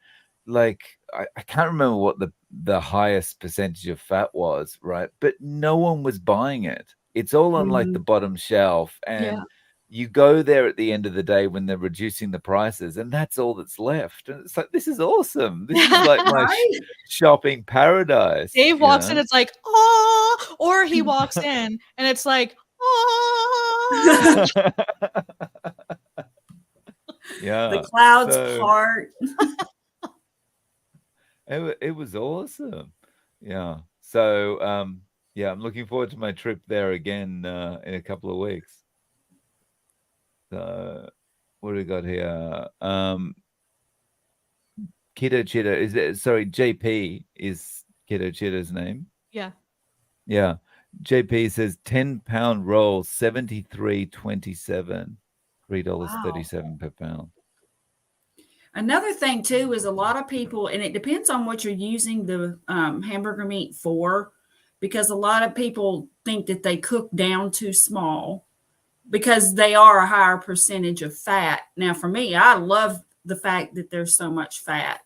like I can't remember what the highest percentage of fat was, right? But no one was buying it. It's all on like the Mhm. bottom shelf Yeah. and you go there at the end of the day when they're reducing the prices and that's all that's left. And it's like this is awesome. This is like my Right. shopping paradise, Dave walks in, it's like, "Oh," or he walks in and it's like, "Oh." The Yeah. clouds So part. it was awesome. Yeah. So yeah, I'm looking forward to my trip there again in a couple of weeks. So what do we got here? Keto Cheetah is it? Sorry, JP is Keto Cheetah's name. Yeah. Yeah. JP says 10-pound roll, 73.27, Wow. $3.37 per pound. Another thing too is a lot of people, and it depends on what you're using the hamburger meat for, because a lot of people think that they cook down too small because they are a higher percentage of fat. Now, for me, I love the fact that there's so much fat.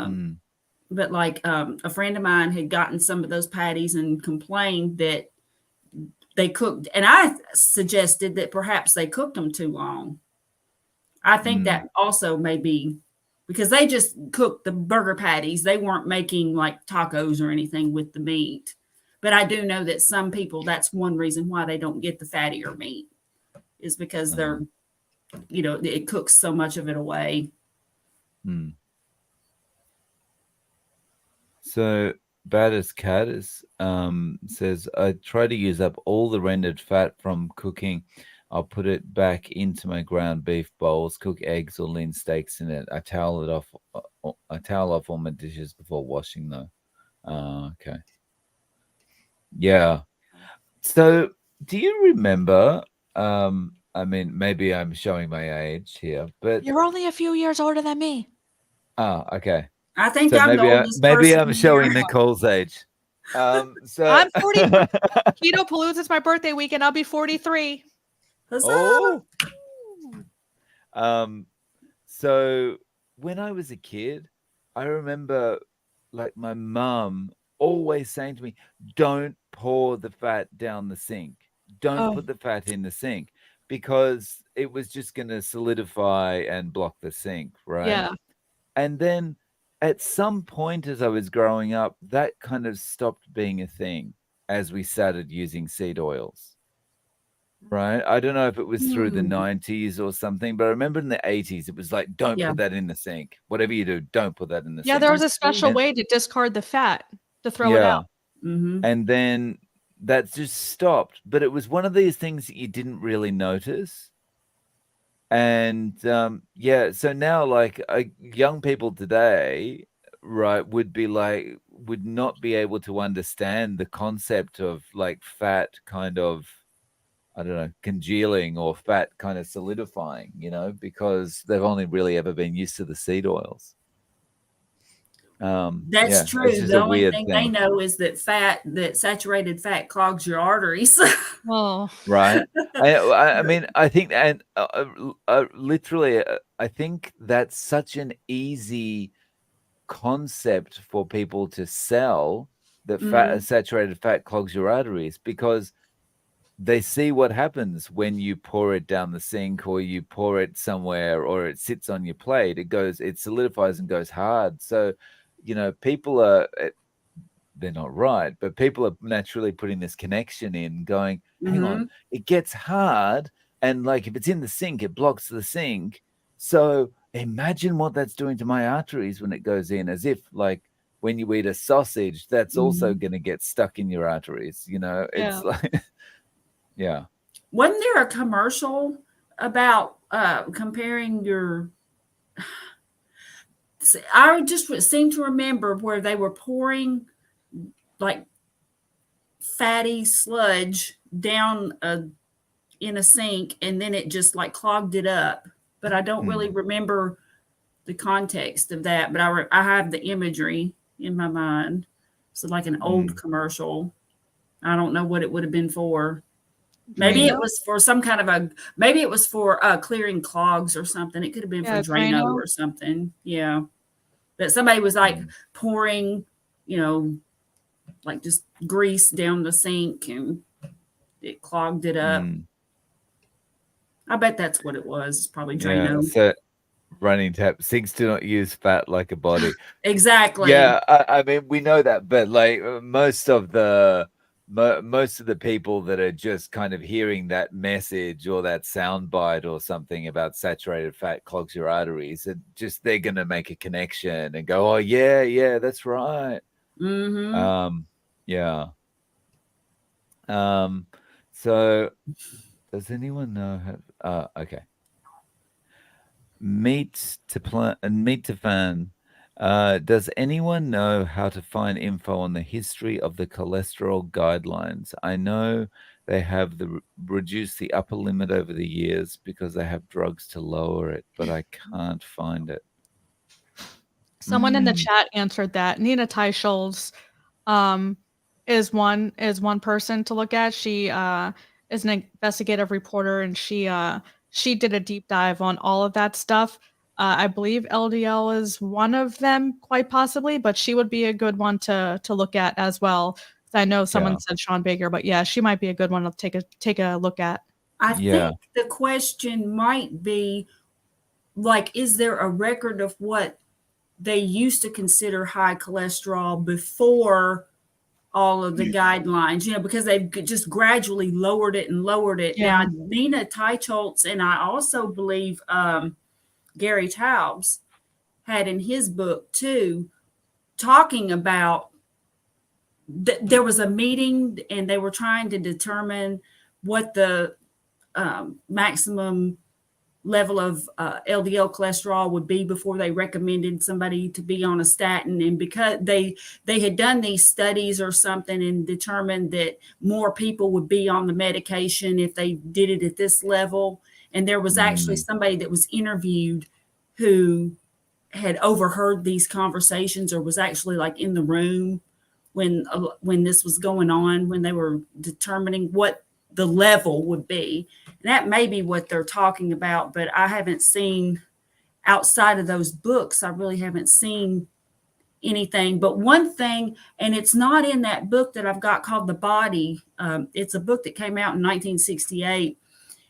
Mm, But like a friend of mine had gotten some of those patties and complained that they cooked, and I suggested that perhaps they cooked them too long. I think mm, that also may be because they just cooked the burger patties. They weren't making like tacos or anything with the meat. But I do know that some people, that's one reason why they don't get the fattier meat, is because uh-huh, they're, it cooks so much of it away. mm. So Baddest Caddis says, I try to use up all the rendered fat from cooking. I'll put it back into my ground beef bowls, cook eggs or lean steaks in it. I towel off all my dishes before washing though. Okay. Yeah. So do you remember I mean maybe I'm showing my age here, but You're only a few years older than me. okay. I think So I'm the oldest maybe person I'm showing here. Nicole's age. So I'm 40. Keto Palooza is my birthday weekend. I'll be 43. Huzzah! oh, um, so when I was a kid, I remember like my mum always saying to me, "Don't pour the fat down the sink. Don't Oh, put the fat in the sink because it was just going to solidify and block the sink, right?" yeah. And then at some point as I was growing up, that kind of stopped being a thing as we started using seed oils. Right. I don't know if it was through the Mm, 90s or something, but I remember in the 80s, it was like, don't yeah, put that in the sink. Whatever you do, don't put that in the Yeah, there sink. was a that's true. special And way to discard the fat, to throw it yeah. out. Hmm. And then that just stopped. But it was one of these things that you didn't really notice. And yeah, so now like young people today, right, would not be able to understand the concept of like fat kind of, I don't know, congealing or fat kind of solidifying, because they've only really ever been used to the seed oils. That's Yeah, it's true. just The a only weird thing they thing, know is that saturated fat clogs your arteries. Oh, right? I mean, I think, and literally, I think that's such an easy concept for people to sell, that Hmm. saturated fat clogs your arteries, because they see what happens when you pour it down the sink or you pour it somewhere or it sits on your plate. It solidifies and goes hard. So, people are, they're not right, but people are naturally putting this connection in, going, hang on, Hmm. it gets hard. And like if it's in the sink, it blocks the sink. So imagine what that's doing to my arteries when it goes in, as if like when you eat a sausage, that's also Hmm. going to get stuck in your arteries. yeah. It's like, yeah. Wasn't there a commercial about comparing your? I just seem to remember where they were pouring like fatty sludge down in a sink, and then it just like clogged it up. But I don't really Mm, remember the context of that. But I have the imagery in my mind. So like an old mm, commercial. I don't know what it would have been for. Maybe mm, it Drano? was for some kind of maybe it was for clearing clogs or something. It could have been for Yeah, Drano Drano. or something. Yeah. That somebody was like mm, pouring, you know, like just grease down the sink and it clogged it up. mm. I bet that's what it was. It's probably Yeah. Drano. So running tap, sinks do not use fat like a body. Exactly. Yeah, I mean we know that, but like most of the people that are just kind of hearing that message or that soundbite or something about saturated fat clogs your arteries, they're gonna make a connection and go, oh yeah, yeah, that's right. Mm-hmm. Um, yeah. Um, so does anyone know how? Okay. Meet to fan. Does anyone know how to find info on the history of the cholesterol guidelines? I know they have reduced the upper limit over the years because they have drugs to lower it, but I can't find it. Someone in the chat answered that. Nina Teicholz um, is one person to look at. She is an investigative reporter, and she did a deep dive on all of that stuff. I believe LDL is one of them, quite possibly, but she would be a good one to look at as well. I know someone said Sean Baker, but yeah, she might be a good one to take a look at. I think the question might be like, is there a record of what they used to consider high cholesterol before all of the guidelines, because they've just gradually lowered it and lowered it. Yeah. Now, Nina Teicholz and I also believe Gary Taubes had in his book too, talking about there was a meeting and they were trying to determine what the maximum level of LDL cholesterol would be before they recommended somebody to be on a statin. And because they had done these studies or something and determined that more people would be on the medication if they did it at this level. And there was actually somebody that was interviewed who had overheard these conversations or was actually like in the room when this was going on, when they were determining what the level would be. That may be what they're talking about, but I haven't seen outside of those books. I really haven't seen anything. But one thing, and it's not in that book that I've got called The Body. It's a book that came out in 1968,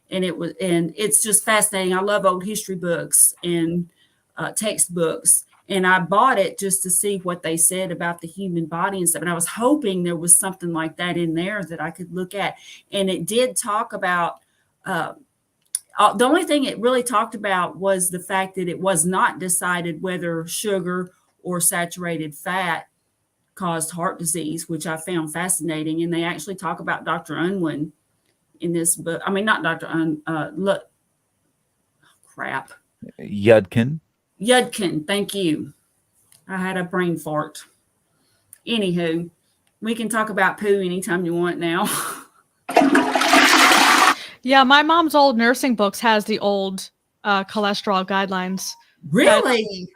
and it's just fascinating. I love old history books and textbooks. And I bought it just to see what they said about the human body and stuff. And I was hoping there was something like that in there that I could look at. And it did talk about, the only thing it really talked about was the fact that it was not decided whether sugar or saturated fat caused heart disease, which I found fascinating. And they actually talk about Dr. Unwin in this book. I mean, not Dr. Look, crap. Yudkin, thank you. I had a brain fart. Anywho, we can talk about poo anytime you want now. Yeah, my mom's old nursing books has the old cholesterol guidelines. Really?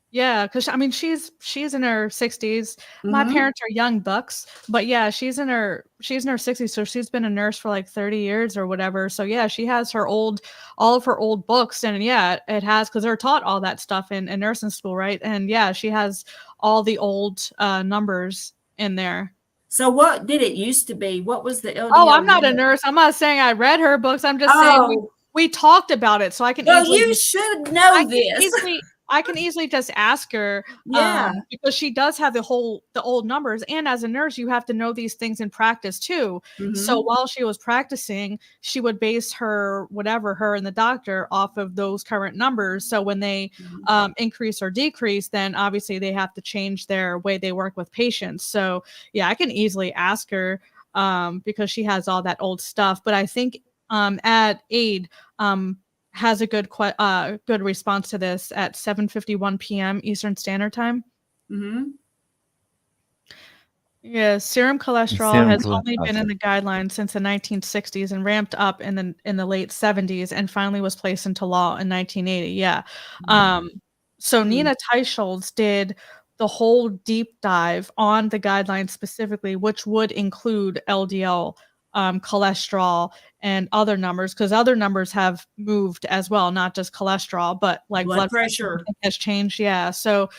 Yeah, because I mean she's in her 60s. My parents are young bucks, but yeah, she's in her 60s, so she's been a nurse for like 30 years or whatever. So yeah, she has all of her old books, and yeah, it has, because they're taught all that stuff in nursing school, right? And yeah, she has all the old numbers in there. So what did it used to be? What was the LDL? Oh, I'm not a nurse. I'm not saying I read her books. I'm just saying we talked about it, so I can. Well, you should know this. I can easily just ask her, because she does have the old numbers. And as a nurse, you have to know these things in practice too. So while she was practicing, she would base her and the doctor off of those current numbers. So when they increase or decrease, then obviously they have to change their way they work with patients. So yeah, I can easily ask her because she has all that old stuff. But I think at AID, has a good response to this at 7:51 p.m. Eastern Standard Time. Yeah, serum cholesterol has only been in the guidelines since the 1960s and ramped up in the late 70s and finally was placed into law in 1980. Yeah. So Nina Teicholz did the whole deep dive on the guidelines specifically, which would include LDL cholesterol and other numbers, because other numbers have moved as well, not just cholesterol, but like blood pressure has changed. Yeah. So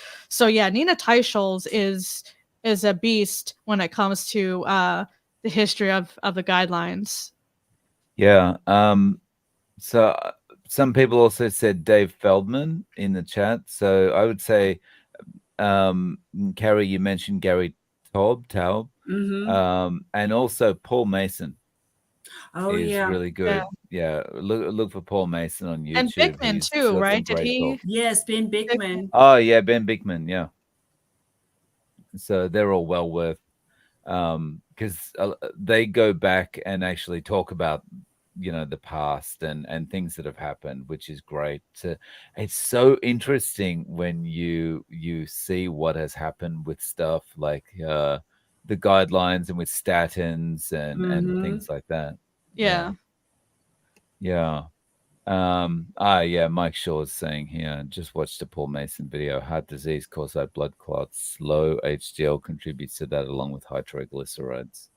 yeah, Nina Teicholz is a beast when it comes to the history of the guidelines. Yeah. So some people also said Dave Feldman in the chat. So I would say, Carrie, you mentioned Gary Taub. And also Paul Mason is really good. Yeah. Look for Paul Mason on YouTube. And Bickman too, right? Did he? Yes, Ben Bickman. Oh yeah, Ben Bickman. Yeah. So they're all well worth, because they go back and actually talk about the past and things that have happened, which is great. It's so interesting when you see what has happened with stuff like the guidelines and with statins and Mhm. things like that. Yeah. Yeah. Mike Shaw's saying here, just watched a Paul Mason video. Heart disease causes by blood clots. Low HDL contributes to that along with high triglycerides.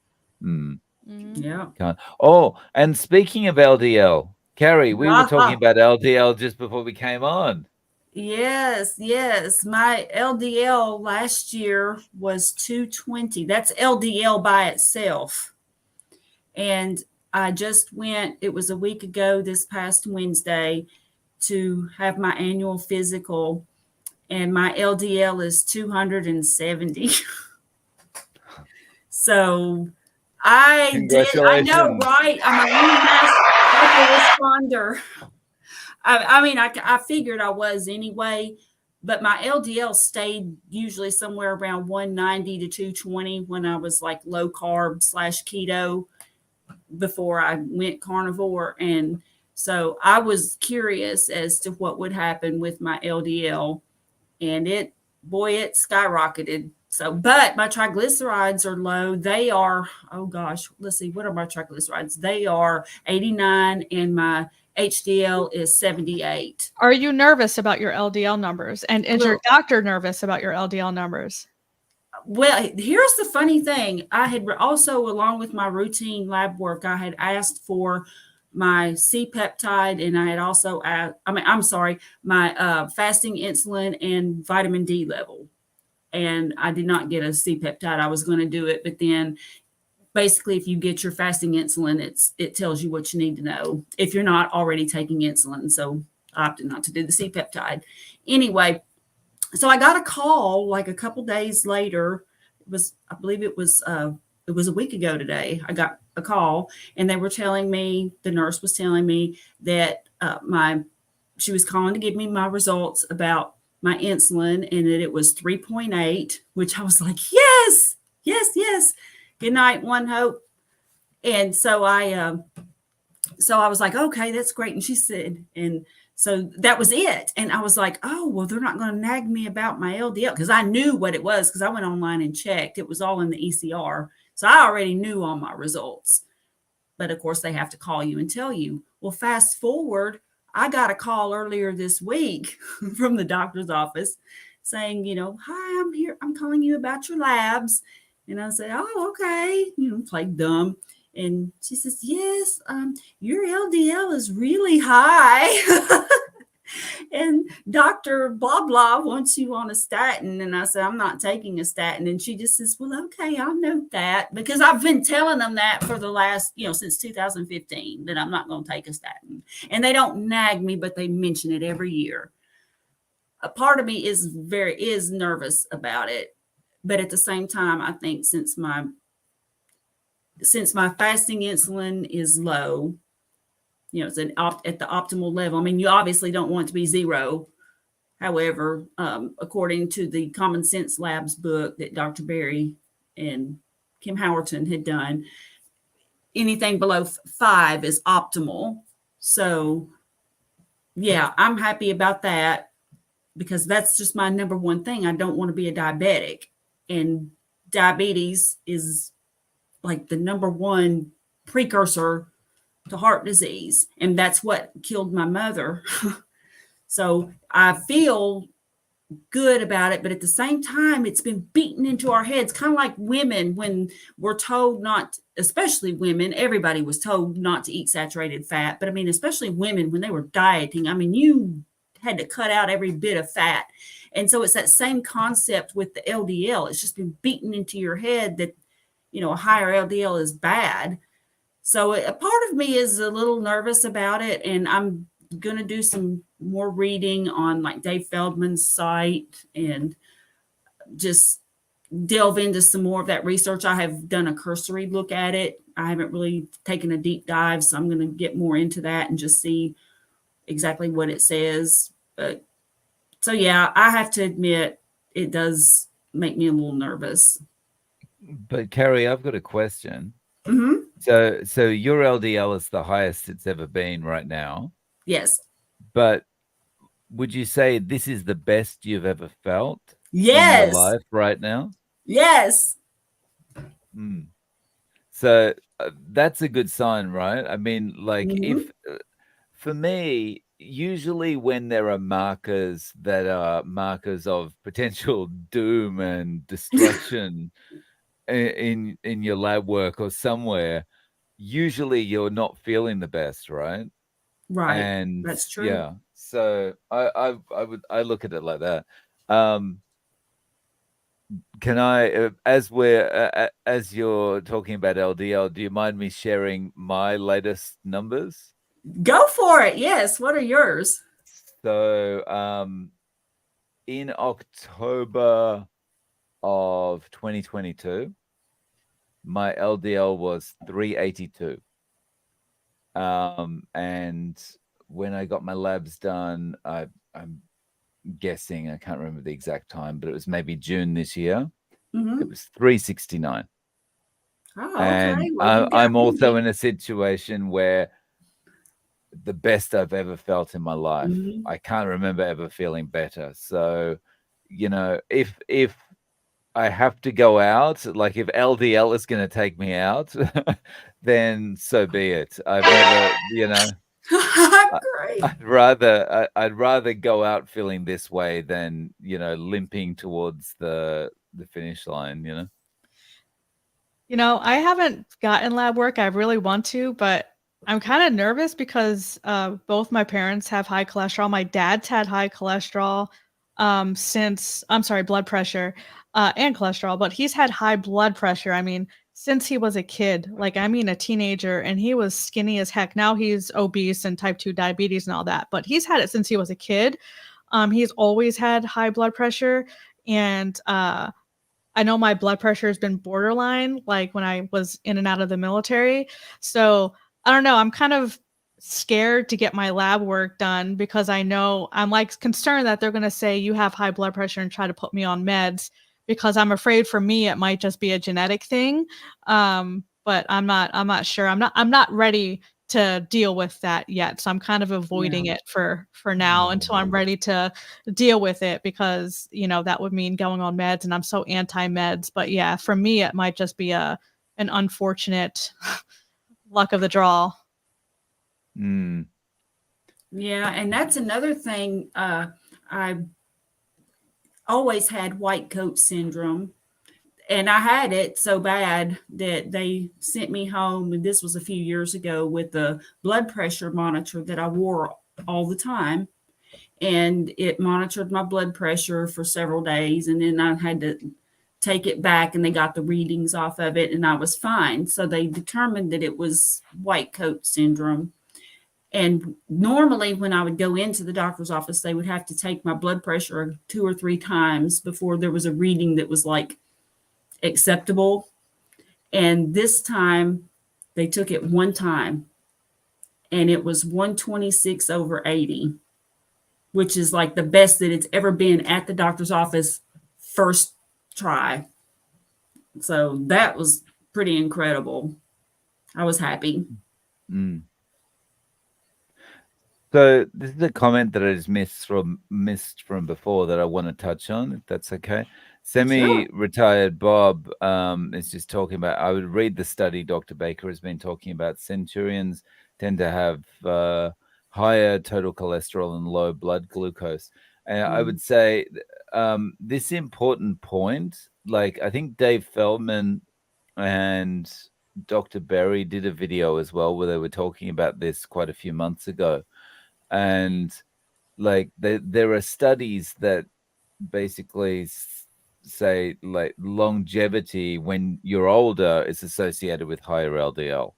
Yeah. Oh, and speaking of LDL, Carrie, we were talking about LDL just before we came on. Yes, yes. My LDL last year was 220. That's LDL by itself. And I just went, it was a week ago this past Wednesday, to have my annual physical, and my LDL is 270. So I know, right? I'm a lean mass responder. I mean, I figured I was anyway, but my LDL stayed usually somewhere around 190 to 220 when I was like low carb / keto before I went carnivore. And so I was curious as to what would happen with my LDL, and it skyrocketed. So, but my triglycerides are low. They are, oh gosh, let's see, what are my triglycerides? They are 89 and my HDL is 78. Are you nervous about your LDL numbers? And is your doctor nervous about your LDL numbers? Well, here's the funny thing. I had also, along with my routine lab work, I had asked for my C-peptide, and I had also asked, my fasting insulin and vitamin D level. And I did not get a C-peptide. I was going to do it, but then basically if you get your fasting insulin, it tells you what you need to know if you're not already taking insulin. So I opted not to do the C-peptide. Anyway, so I got a call like a couple days later. I believe it was a week ago today. I got a call, and they were telling me, the nurse was telling me that she was calling to give me my results about my insulin, and that it was 3.8, which I was like, yes. Good night, one hope. And so I was like, okay, that's great. And she said, and so that was it. And I was like, oh, well, they're not going to nag me about my LDL, because I knew what it was, because I went online and checked. It was all in the ECR. So I already knew all my results. But of course, they have to call you and tell you. Well, fast forward, I got a call earlier this week from the doctor's office saying, hi, I'm here. I'm calling you about your labs. And I said, oh, okay. Played dumb. And she says, yes, your LDL is really high. And Dr. Blah, blah wants you on a statin. And I said, I'm not taking a statin. And she just says, well, okay, I'll note that, because I've been telling them that for the last, since 2015, that I'm not going to take a statin. And they don't nag me, but they mention it every year. A part of me is nervous about it. But at the same time, I think since my fasting insulin is low, it's at the optimal level. I mean, you obviously don't want it to be zero. However, according to the Common Sense Labs book that Dr. Berry and Kim Howerton had done, anything below 5 is optimal. So, yeah, I'm happy about that, because that's just my number one thing. I don't want to be a diabetic, and diabetes is like the number one precursor to heart disease. And that's what killed my mother. So I feel good about it. But at the same time, it's been beaten into our heads, kind of like women when we're told not, especially women, everybody was told not to eat saturated fat. But I mean, especially women when they were dieting, I mean, you had to cut out every bit of fat. And so it's that same concept with the LDL. It's just been beaten into your head that, a higher LDL is bad. So a part of me is a little nervous about it, and I'm going to do some more reading on like Dave Feldman's site and just delve into some more of that research. I have done a cursory look at it. I haven't really taken a deep dive, so I'm going to get more into that and just see exactly what it says. But so, yeah, I have to admit, it does make me a little nervous. But Carrie, I've got a question. Mm-hmm. So your LDL is the highest it's ever been right now. Yes. But would you say this is the best you've ever felt? Yes. In your life right now? Yes. Mm. So that's a good sign, right? I mean, like Mhm. if for me, usually when there are markers that are markers of potential doom and destruction in your lab work or somewhere, usually you're not feeling the best, right? Right. And That's true. yeah, so I look at it like that. Um, can I, as you're talking about LDL, do you mind me sharing my latest numbers? Go for it. Yes. What are yours? So, in October of 2022, my LDL was 382. And when I got my labs done, I'm guessing, I can't remember the exact time, but it was maybe June this year. It Hmm. was 369. Oh, And okay. Well, you got I'm me also beat. in a situation where the best I've ever felt in my life. Mhm. I can't remember ever feeling better. So, if I have to go out, like if LDL is going to take me out, then so be it. I've never, I, Great. I'd rather go out feeling this way than limping towards the finish line. I haven't gotten lab work. I really want to, but I'm kind of nervous because both my parents have high cholesterol. My dad's had high cholesterol since, I'm sorry, blood pressure and cholesterol, but he's had high blood pressure. I mean, since he was a kid, like, I mean, a teenager, and he was skinny as heck. Now he's obese and type 2 diabetes and all that, but he's had it since he was a kid. He's always had high blood pressure. And I know my blood pressure has been borderline, like, when I was in and out of the military. So, I don't know, I'm kind of scared to get my lab work done because I know I'm, like, concerned that they're gonna say, "You have high blood pressure," and try to put me on meds because I'm afraid for me, it might just be a genetic thing. But I'm not sure. I'm not ready to deal with that yet, so I'm kind of Yeah. avoiding it for now until I'm ready to deal with it because, that would mean going on meds, and I'm so anti-meds. But yeah, for me, it might just be an unfortunate luck of the draw. Mm, Yeah. And that's another thing. I always had white coat syndrome, and I had it so bad that they sent me home. And this was a few years ago with the blood pressure monitor that I wore all the time. And it monitored my blood pressure for several days. And then I had to take it back, and they got the readings off of it, and I was fine. So they determined that it was white coat syndrome. And normally, when I would go into the doctor's office, they would have to take my blood pressure 2 or 3 times before there was a reading that was like acceptable. And this time, they took it one time, and it was 126/80, which is like the best that it's ever been at the doctor's office first try. So that was pretty incredible. I was happy. mm. So this is a comment that I just missed from before that I want to touch on, if that's okay. Sure. Semi-retired Bob is just talking about. I would read the study Dr. Baker has been talking about. Centurions tend to have higher total cholesterol and low blood glucose, and I Mm. would say this important point. Like I think Dave Feldman and Dr. Berry did a video as well where they were talking about this quite a few months ago, and like there are studies that basically say like longevity when you're older is associated with higher LDL.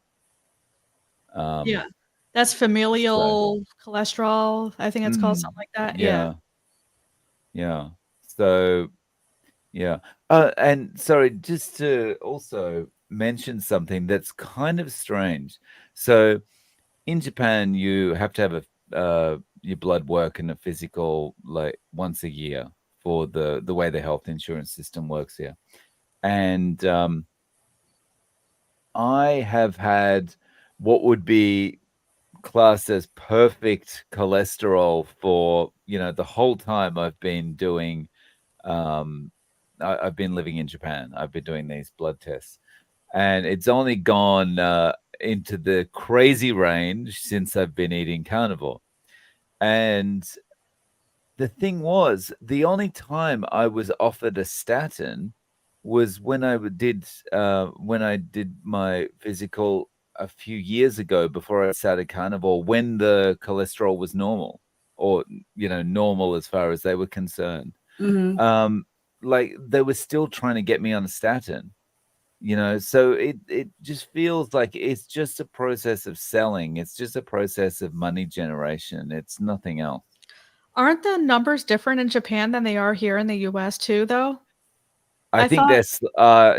Yeah. Um, That's so familial cholesterol. I think it's called mm, something like that. Yeah. yeah, yeah. So yeah. And sorry, just to also mention something that's kind of strange. So in Japan, you have to have your blood work and a physical like once a year for the way the health insurance system works here. And I have had what would be classed as perfect cholesterol for the whole time I've been doing. Um, I've been living in Japan. I've been doing these blood tests, and it's only gone into the crazy range since I've been eating carnivore. And the thing was, the only time I was offered a statin was when I did my physical a few years ago before I started carnivore, when the cholesterol was normal, or normal as far as they were concerned. Hmm. Like they were still trying to get me on a statin. So it just feels like it's just a process of selling. It's just a process of money generation. It's nothing else. Aren't the numbers different in Japan than they are here in the US too, though? I I think thought that's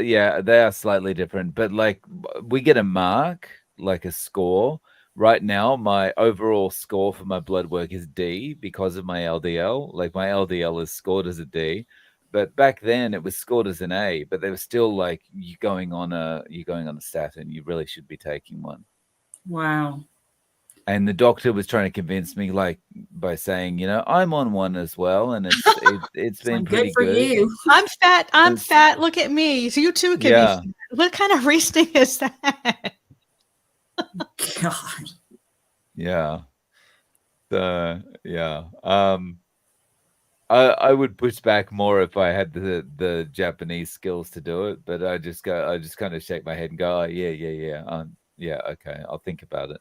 yeah, they are slightly different, but like we get a mark, like a score. Right now, my overall score for my blood work is D because of my LDL. Like my LDL is scored as a D, but back then it was scored as an A. But they were still like, you're going on a statin. You really should be taking one. Wow. And the doctor was trying to convince me, like by saying, I'm on one as well, and it's It's been like good pretty for good. you. I'm fat. I'm It's fat. Look at me. So you too can be yeah. fat. What kind of reasoning is that? God. Yeah. Yeah. I would push back more if I had the Japanese skills to do it, but I just kind of shake my head and go, oh, yeah, yeah, yeah. Yeah, okay, I'll think about it.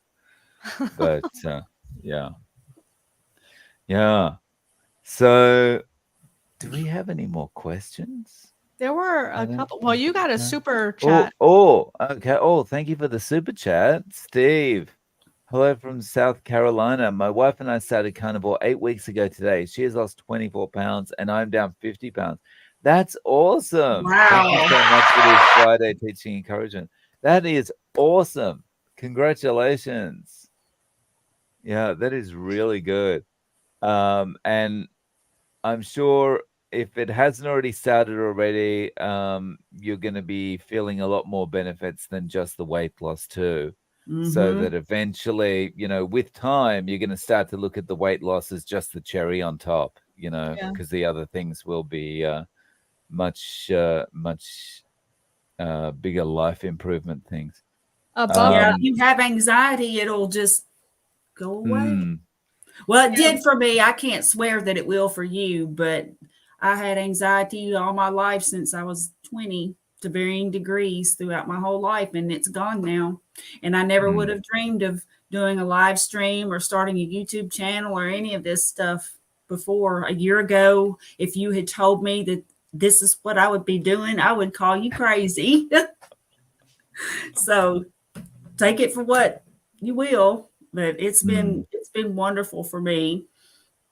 But yeah. Yeah. So do we have any more questions? There were I a don't couple. Well, you got a know. super Oh, chat. okay. Oh, thank you for the super chat, Steve. Hello from South Carolina. My wife and I started carnivore 8 weeks ago today. She has lost 24 pounds and I'm down 50 pounds. That's awesome. Thank you Wow. so much for this Friday teaching encouragement. That is awesome. Congratulations. Yeah, that is really good. And I'm sure if it hasn't already started already, you're going to be feeling a lot more benefits than just the weight loss too. So Hmm. that eventually, with time, you're going to start to look at the weight loss as just the cherry on top, Yeah. because the other things will be much bigger life improvement things. Above Yeah. If that. Um, you have anxiety, it'll just go away. mm, Well, it Yeah. did for me. I can't swear that it will for you, but I had anxiety all my life since I was 20 to varying degrees throughout my whole life, and it's gone now. And I never would mm, have dreamed of doing a live stream or starting a YouTube channel or any of this stuff before a year ago. If you had told me that this is what I would be doing, I would call you crazy. So take it for what you will, but mm, it's been wonderful for me.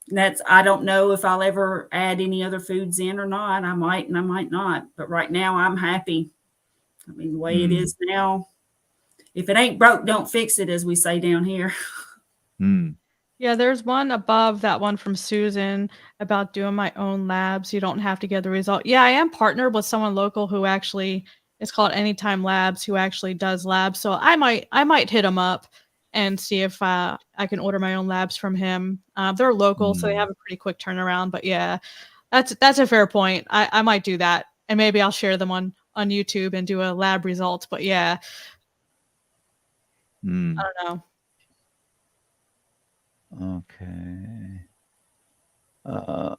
That's I don't know if I'll ever add any other foods in or not. I might and I might not. But right now I'm happy. I mean, the way it mm, is now, if it ain't broke, don't fix it, as we say down here. mm, Yeah, there's one above that one from Susan about doing my own labs. You don't have to get the result. Yeah, I am partnered with someone local who actually it's called Anytime Labs who actually does labs. So I might hit him up and see if I can order my own labs from him. They're local, so they mm, have a pretty quick turnaround. But yeah, that's a fair point. I might do that, and maybe I'll share them on YouTube and do a lab results. But yeah, I mm. don't know. Okay. Uh,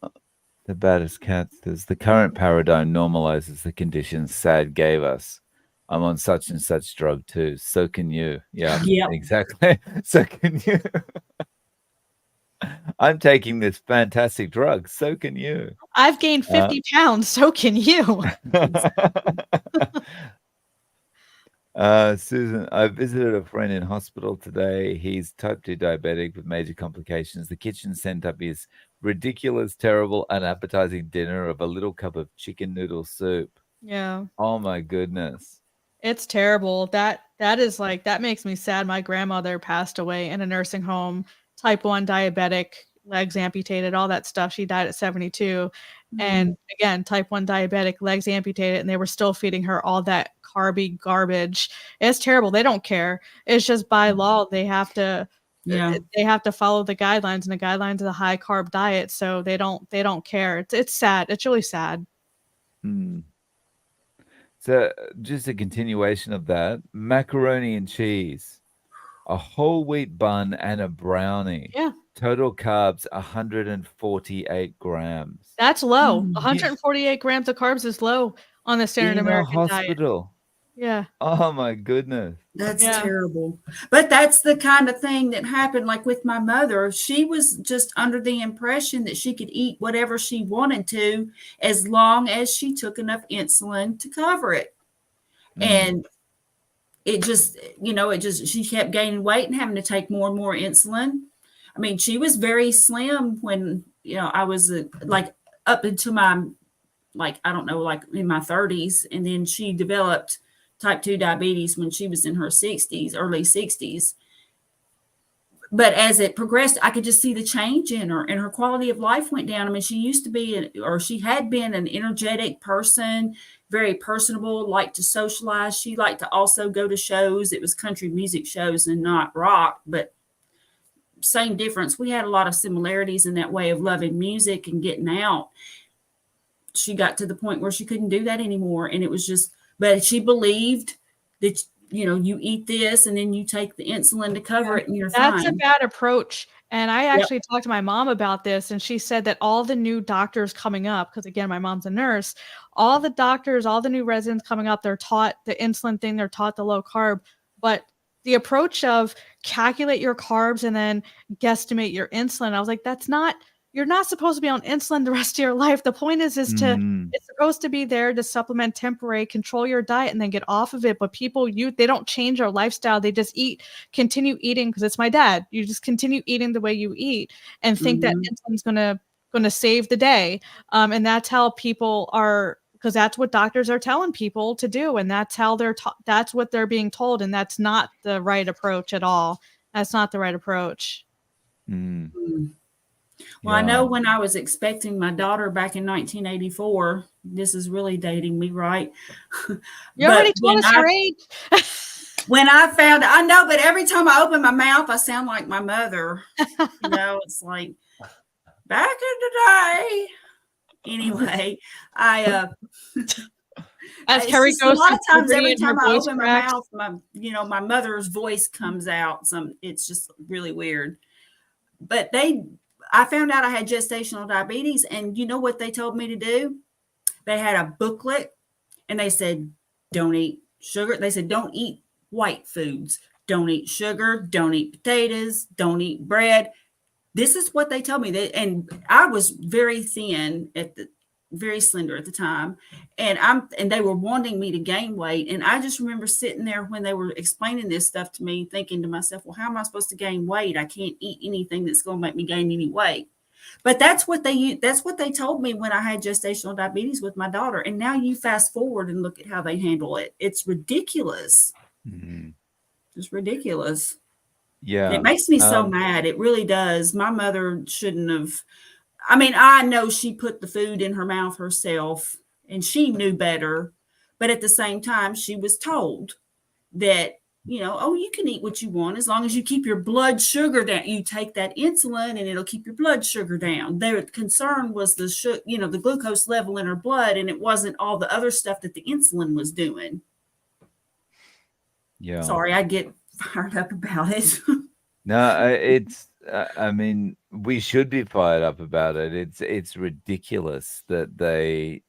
the baddest cat says the current paradigm normalizes the conditions SAD gave us. I'm on such and such drug too. So can you. Yeah, Yep. exactly. So can you. I'm taking this fantastic drug. So can you. I've gained Uh, 50 pounds. So can you. Exactly. Susan, I visited a friend in hospital today. He's type 2 diabetic with major complications. The kitchen sent up his ridiculous, terrible, unappetizing dinner of a little cup of chicken noodle soup. Yeah. Oh my goodness. It's terrible. That is like that makes me sad. My grandmother passed away in a nursing home, type 1 diabetic, legs amputated, all that stuff. She died at 72. Mm, And again, type 1 diabetic, legs amputated, and they were still feeding her all that carby garbage. It's terrible. They don't care. It's just by law yeah. they have to follow the guidelines, and the guidelines is a high carb diet, so they don't care. It's sad. It's really sad. Mm. So just a continuation of that, macaroni and cheese, a whole wheat bun and a brownie. Yeah. Total carbs 148 grams. That's low. Mm. 148 grams of carbs is low on the standard In a American diet. hospital. Yeah. Oh my goodness. That's Yeah. terrible. But that's the kind of thing that happened, like with my mother. She was just under the impression that she could eat whatever she wanted to as long as she took enough insulin to cover it. And it just, she kept gaining weight and having to take more and more insulin. I mean, she was very slim when, I was like up into my, like, I don't know, like in my 30s. And then she developed type 2 diabetes when she was in her 60s, early 60s. But as it progressed, I could just see the change in her, and her quality of life went down. I mean, she used to be, or she had been, an energetic person, very personable, liked to socialize. She liked to also go to shows. It was country music shows and not rock, but same difference. We had a lot of similarities in that way of loving music and getting out. She got to the point where she couldn't do that anymore. And it was just, but she believed that, you eat this and then you take the insulin to cover it and you're That's a fine. bad approach. And I Yep. actually talked to my mom about this, and she said that all the new doctors coming up, because again, my mom's a nurse, all the doctors, all the new residents coming up, they're taught the insulin thing, they're taught the low carb, but the approach of calculate your carbs and then guesstimate your insulin, I was like, you're not supposed to be on insulin the rest of your life. The point is it's supposed to be there to supplement temporary, control your diet, and then get off of it. But people, they don't change their lifestyle. They just continue eating because it's my dad. You just continue eating the way you eat and think that insulin's gonna save the day. And that's how people are, because that's what doctors are telling people to do, and that's how that's what they're being told, and that's not the right approach at all. That's not the right approach. Well, I know when I was expecting my daughter back in 1984, this is really dating me, right? You already told us your age. When I found, I know, but every time I open my mouth, I sound like my mother. It's like back in the day. Anyway, as Carrie goes, a lot of times, every time I open cracks. my mouth, my mother's voice comes out. It's just really weird. But I found out I had gestational diabetes, and you know what they told me to do? They had a booklet, and they said, don't eat sugar. They said, don't eat white foods. Don't eat sugar. Don't eat potatoes. Don't eat bread. This is what they told me. And I was very thin very slender at the time, and they were wanting me to gain weight. And I just remember sitting there when they were explaining this stuff to me, thinking to myself, well, how am I supposed to gain weight? I can't eat anything that's going to make me gain any weight. But that's what they told me when I had gestational diabetes with my daughter. And now you fast forward and look at how they handle it. It's ridiculous. Just ridiculous. Yeah. It makes me so mad. It really does. My mother shouldn't have. I mean, I know she put the food in her mouth herself and she knew better. But at the same time, she was told that, you can eat what you want as long as you keep your blood sugar down. You take that insulin and it'll keep your blood sugar down. Their concern was the glucose level in her blood, and it wasn't all the other stuff that the insulin was doing. Yeah. Sorry, I get fired up about it. No, it's. I mean, we should be fired up about it. It's ridiculous that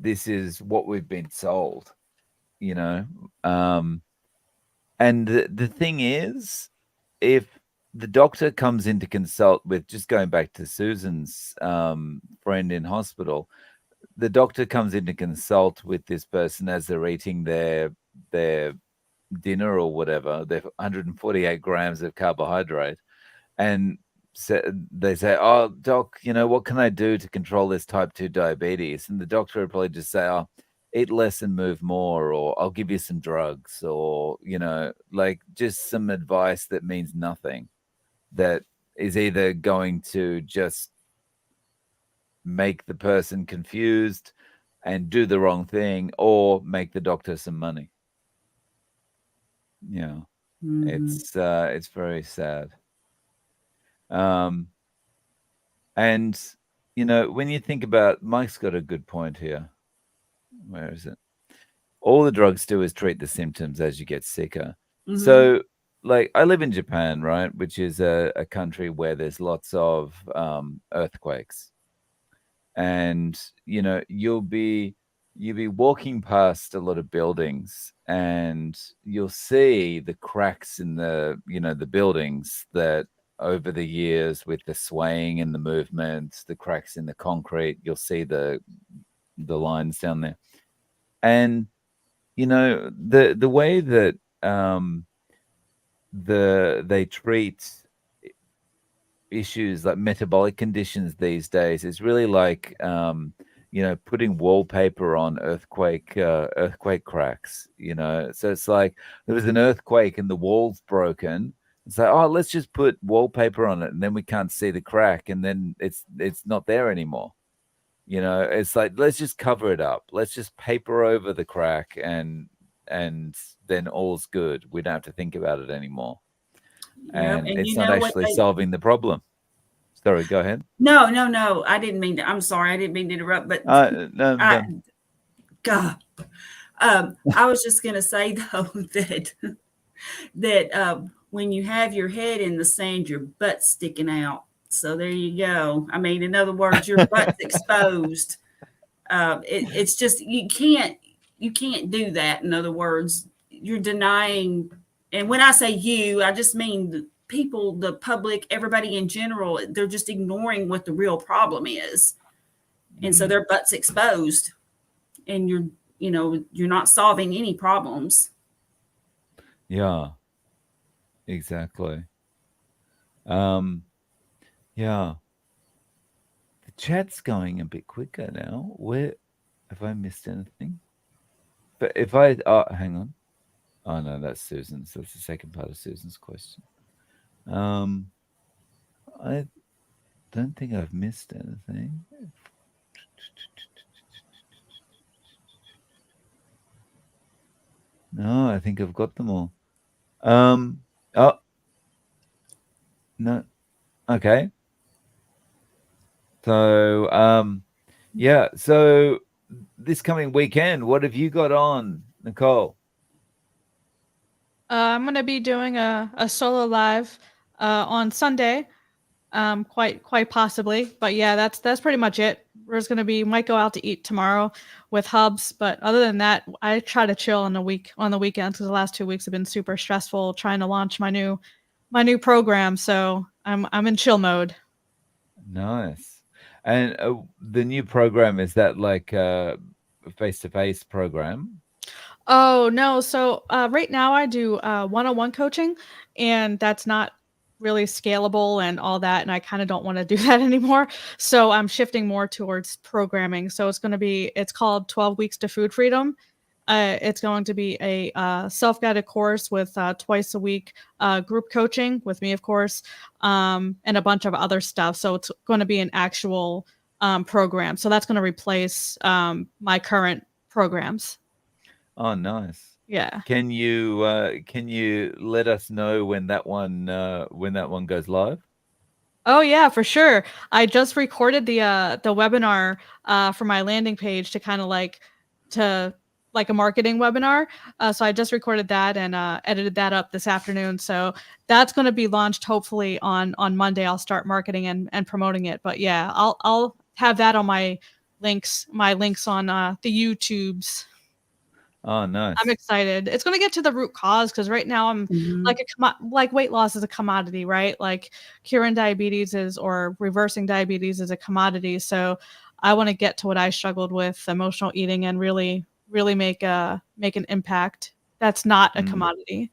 this is what we've been sold, And the thing is, if the doctor comes in to consult with, just going back to Susan's friend in hospital, the doctor comes in to consult with this person as they're eating their dinner or whatever, they're 148 grams of carbohydrate, and they say, oh, doc, what can I do to control this type 2 diabetes? And the doctor would probably just say, oh, eat less and move more, or I'll give you some drugs, or like just some advice that means nothing, that is either going to just make the person confused and do the wrong thing, or make the doctor some money. It's very sad. And when you think about, Mike's got a good point here. where is it? All the drugs do is treat the symptoms as you get sicker. Hmm. So, like, I live in Japan, right, which is a country where there's lots of earthquakes, and you'll be walking past a lot of buildings, and you'll see the cracks in the buildings that over the years with the swaying and the movement, the cracks in the concrete, you'll see the lines down there, and the way that um they treat issues like metabolic conditions these days is really like putting wallpaper on earthquake cracks. So it's like there was an earthquake and the wall's broken. It's like, oh, let's just put wallpaper on it, and then we can't see the crack, and then it's not there anymore. It's like, let's just cover it up. Let's just paper over the crack, and then all's good. We don't have to think about it anymore. Yep. And And it's you not know what actually they solving the problem. Sorry, go ahead. No, no, no. I didn't mean to. I'm sorry. I didn't mean to interrupt, but No, I'm I, done. God, I was just going to say though that when you have your head in the sand, your butt's sticking out. So there you go. I mean, in other words, your butt's exposed. It's just you can't do that. In other words, you're denying. And when I say you, I just mean the people, the public, everybody in general. They're just ignoring what the real problem is, and so Mm, their butt's exposed, and you're not solving any problems. yeah, exactly. Um, yeah, the chat's going a bit quicker now. Where have I missed anything? But if I, hang on. Oh no, that's Susan's. That's the second part of Susan's question. Um, I don't think I've missed anything. No, I think I've got them all. Um, oh no, okay. So, yeah. So this coming weekend, what have you got on, Nicole? I'm gonna be doing a solo live on Sunday, quite possibly. But yeah, that's pretty much it. We're just gonna be might go out to eat tomorrow with Hubs, but other than that, I try to chill on the weekends because the last 2 weeks have been super stressful trying to launch my new program. So I'm in chill mode. Nice. And the new program, is that like a face-to-face program? Oh, no. So, right now I do, one-on-one coaching, and that's not really scalable and all that, and I kinda don't wanna do that anymore. So I'm shifting more towards programming. So it's called 12 Weeks to Food Freedom. It's going to be a, self-guided course with, twice a week, group coaching with me, of course, and a bunch of other stuff. So it's gonna be an actual, program. So that's gonna replace, my current programs. Oh, nice. Yeah. Can you let us know when that one goes live? Oh yeah, for sure. I just recorded the webinar for my landing page to like a marketing webinar. So I just recorded that and edited that up this afternoon. So that's going to be launched hopefully on Monday. I'll start marketing and promoting it. But yeah, I'll have that on my links on the YouTubes. Oh, I'm nice. excited. It's gonna get to the root cause because right now I'm Hmm. like like weight loss is a commodity, right? Like curing diabetes is or reversing diabetes is a commodity. So I want to get to what I struggled with, emotional eating, and really make an impact. That's not a Mm, commodity.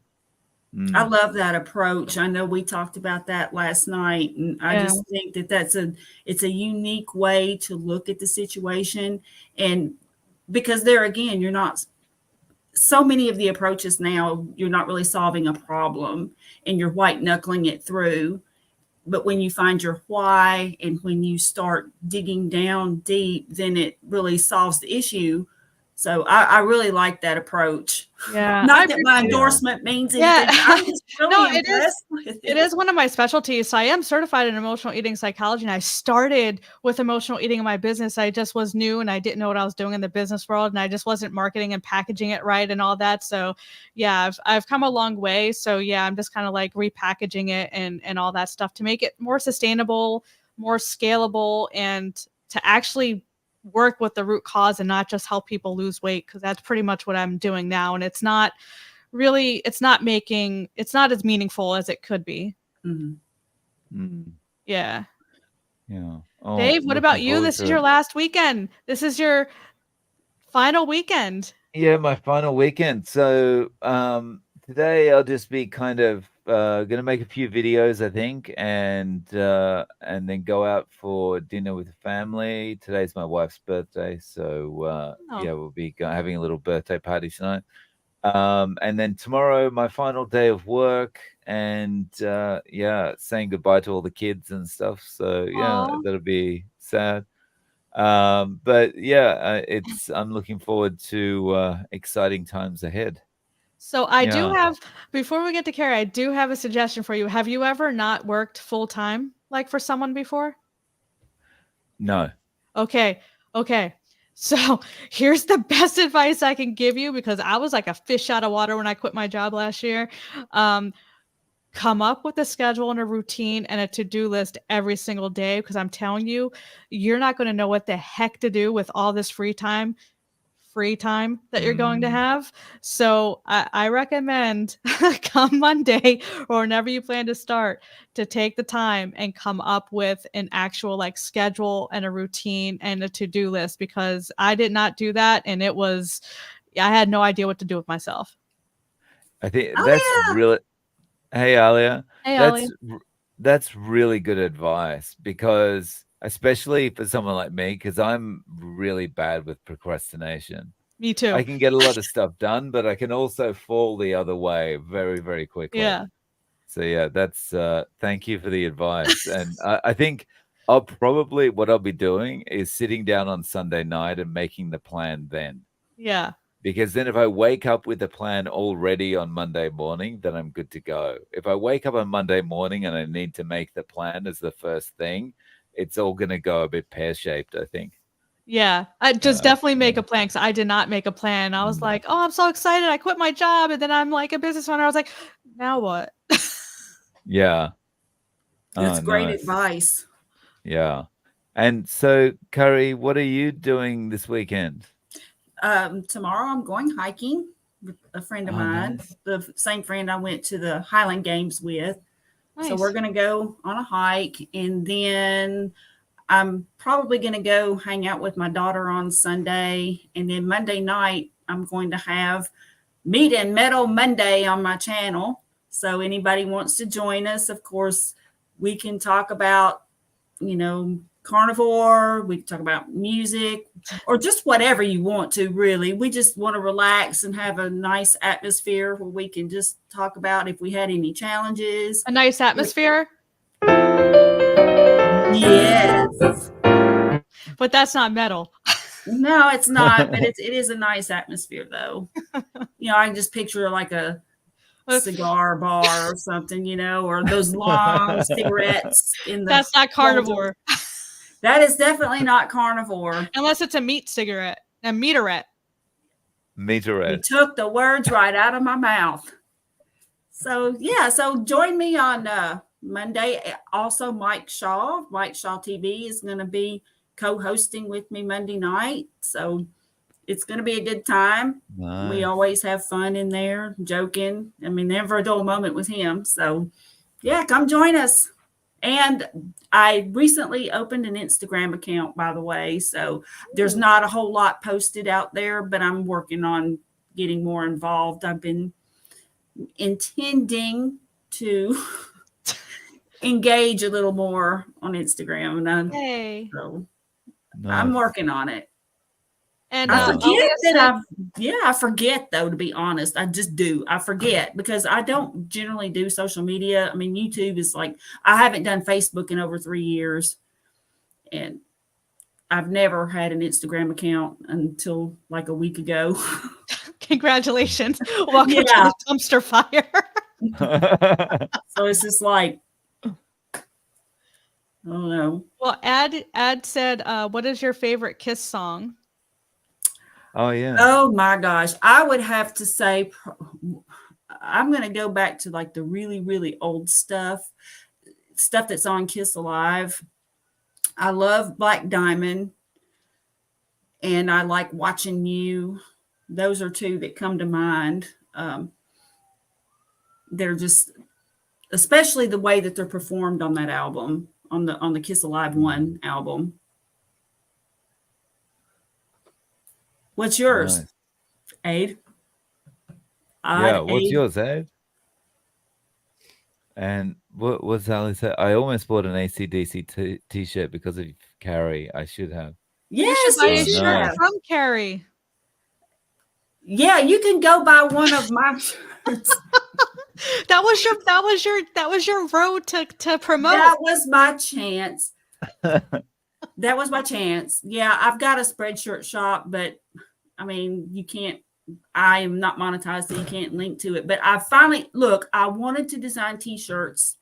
I mm, love that approach. I know we talked about that last night, and I Yeah. just think that it's a unique way to look at the situation. And because there again, you're not so many of the approaches now, you're not really solving a problem and you're white knuckling it through. But when you find your why and when you start digging down deep, then it really solves the issue. So I really like that approach. Yeah, Not I that my appreciate it. endorsement means Yeah. anything. I'm just No, really impressed with it it. is one of my specialties. So I am certified in emotional eating psychology, and I started with emotional eating in my business. I just was new and I didn't know what I was doing in the business world, and I just wasn't marketing and packaging it right and all that. So yeah, I've come a long way. So yeah, I'm just kind of like repackaging it and all that stuff to make it more sustainable, more scalable, and to actually work with the root cause and not just help people lose weight, because that's pretty much what I'm doing now. And it's not really, it's not as meaningful as it could be. Mhm. Yeah. Yeah. Oh, Dave, what looking about you? forward This is to your it. last weekend. This is your final weekend. Yeah, my final weekend. So today I'll just be kind of gonna make a few videos, I think, and then go out for dinner with the family. Today's my wife's birthday, so Oh. yeah, we'll be having a little birthday party tonight. And then tomorrow, my final day of work, and yeah, saying goodbye to all the kids and stuff. So yeah, Aw. that'll be sad. But yeah, I'm looking forward to exciting times ahead. So I do Yeah. have, before we get to Carrie, I do have a suggestion for you. Have you ever not worked full time like for someone before? No. Okay. Okay. So here's the best advice I can give you, because I was like a fish out of water when I quit my job last year. Come up with a schedule and a routine and a to-do list every single day, because I'm telling you, you're not going to know what the heck to do with all this free time that you're going to Mm. have. So I recommend come Monday or whenever you plan to start, to take the time and come up with an actual like schedule and a routine and a to-do list, because I did not do that. And I had no idea what to do with myself. I think that's Oh really. Hey, Alia, Hey, that's Ollie. that's really good advice, because especially for someone like me, because I'm really bad with procrastination. Me I too. can get a lot of stuff done, but I can also fall the other way very, very quickly. Yeah. So yeah, that's thank you for the advice. And I think what I'll be doing is sitting down on Sunday night and making the plan then. Yeah. Because then if I wake up with a plan already on Monday morning, then I'm good to go. If I wake up on Monday morning and I need to make the plan as the first thing, it's all going to go a bit pear-shaped, I think. Yeah, I just definitely make Yeah. a plan, because I did not make a plan. I was Mm. like, "Oh, I'm so excited. I quit my job." And then I'm like a business owner. I was like, "Now what?" Yeah. That's Oh, great nice. advice. Yeah. And so, Curry, what are you doing this weekend? Tomorrow I'm going hiking with a friend of Oh, mine, nice. the same friend I went to the Highland Games with. So we're Nice. going to go on a hike, and then I'm probably going to go hang out with my daughter on Sunday. And then Monday night, I'm going to have Meat and Metal Monday on my channel. So anybody wants to join us, of course, we can talk about, carnivore. We can talk about music or just whatever you want to, really. We just want to relax and have a nice atmosphere where we can just talk about if we had any challenges. A nice atmosphere, Yes. but that's not metal. No, it's not, but it is a nice atmosphere though. I can just picture like a cigar bar or something, or those long cigarettes in the That's not holders. carnivore, That is definitely not carnivore. unless it's a meat cigarette, a meaterette. You Meteorite. took the words right out of my mouth. So yeah, so join me on Monday. Also, Mike Shaw TV is going to be co-hosting with me Monday night. So it's going to be a good time. Nice. We always have fun in there, joking. I mean, never a dull moment with him. So yeah, come join us. And I recently opened an Instagram account, by the way. So there's not a whole lot posted out there, but I'm working on getting more involved. I've been intending to engage a little more on Instagram. And Hey. so I'm Nice. working on it. And I forget Alia that said, I forget though, to be honest. I just do. I forget because I don't generally do social media. I mean, YouTube is like, I haven't done Facebook in over 3 years. And I've never had an Instagram account until like a week ago. Congratulations. Welcome to Yeah. the dumpster fire. So it's just like, I don't know. Well, Ad said, what is your favorite Kiss song? Oh yeah. Oh my gosh. I would have to say, I'm going to go back to like the really, really old stuff that's on Kiss Alive. I love Black Diamond, and I like Watching You. Those are two that come to mind. They're just, especially the way that they're performed on that album, on the Kiss Alive 1 album. What's yours, Nice. Aid? Yeah, what's Aid? yours, Ed? And what's Ali say? I almost bought an ACDC t-shirt because of Carrie. I should have. Yes, You should buy a you should shirt have. from Carrie. Yeah, you can go buy one of my shirts. That was your road to promote. That was my chance. That was my chance. Yeah, I've got a Spreadshirt shop, but I mean, you can't. I am not monetized, so you can't link to it. But I finally I wanted to design T-shirts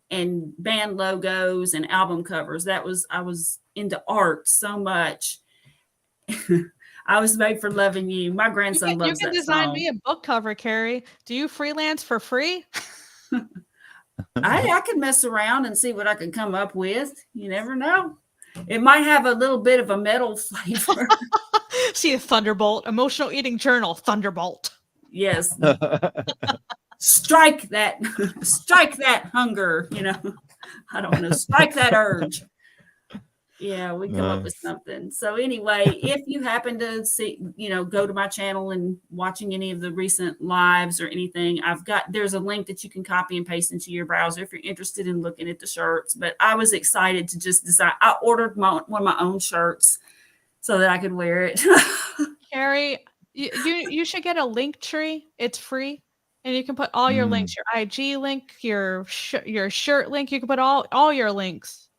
and band logos and album covers. I was into art so much. I was made for loving you. My grandson loves that song. You can design me a book cover, Carrie. Do you freelance for free? I can mess around and see what I can come up with. You never know. It might have a little bit of a metal flavor. See a Thunderbolt, emotional eating journal, Thunderbolt. Yes. Strike that hunger, I don't know, strike that urge. Yeah, we come up with something. So anyway, if you happen to see, go to my channel and watching any of the recent lives or anything, there's a link that you can copy and paste into your browser if you're interested in looking at the shirts. But I was excited to just design. I ordered one of my own shirts so that I could wear it. Carrie, you should get a link tree. It's free. And you can put all your links, your IG link, your shirt link. You can put all your links.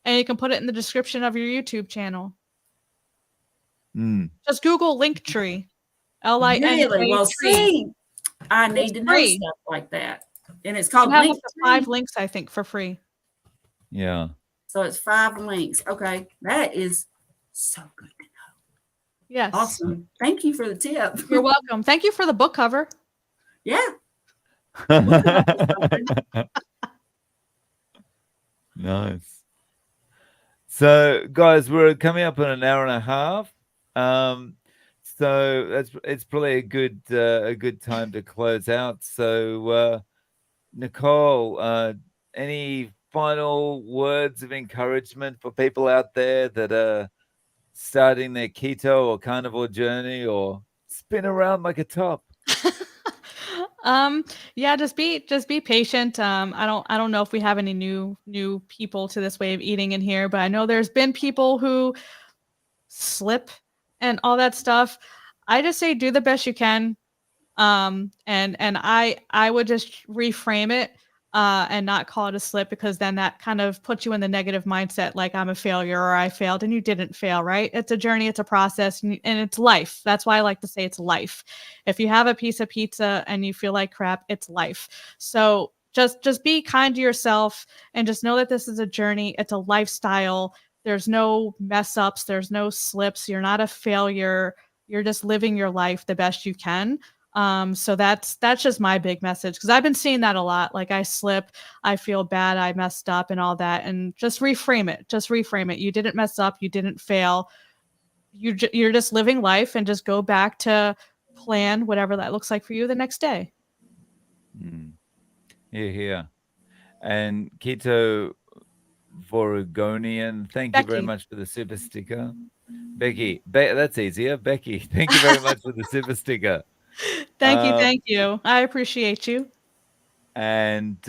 And you can put it in the description of your YouTube channel. Just Google Linktree. L-I-N-K-Tree. Really? Well, see, I need to know stuff like that. And it's called Linktree. 5 links, I think, for free. Yeah. So it's 5 links. Okay. That is so good to know. Yes. Awesome. Thank you for the tip. You're welcome. Thank you for the book cover. Yeah. Nice. So, guys, we're coming up on an hour and a half. So it's probably a good time to close out. So, Nicole, any final words of encouragement for people out there that are starting their keto or carnivore journey or spin around like a top? Yeah, just be patient. I don't know if we have any new people to this way of eating in here, but I know there's been people who slip and all that stuff. I just say do the best you can. And I would just reframe it and not call it a slip, because then that kind of puts you in the negative mindset, like I'm a failure or I failed, and you didn't fail, right? It's a journey, it's a process, and it's life. That's why I like to say it's life. If you have a piece of pizza and you feel like crap, it's life. So just be kind to yourself and just know that this is a journey. It's a lifestyle. There's no mess ups. There's no slips. You're not a failure. You're just living your life the best you can. So that's just my big message, because I've been seeing that a lot. Like I slip, I feel bad, I messed up and all that, and just reframe it. You didn't mess up. You didn't fail. You're just living life, and just go back to plan whatever that looks like for you the next day. Yeah. And Keto Vorugonian, thank you very much for the super sticker. Becky, that's easier. Becky, thank you very much for the super sticker. Thank you. I appreciate you. And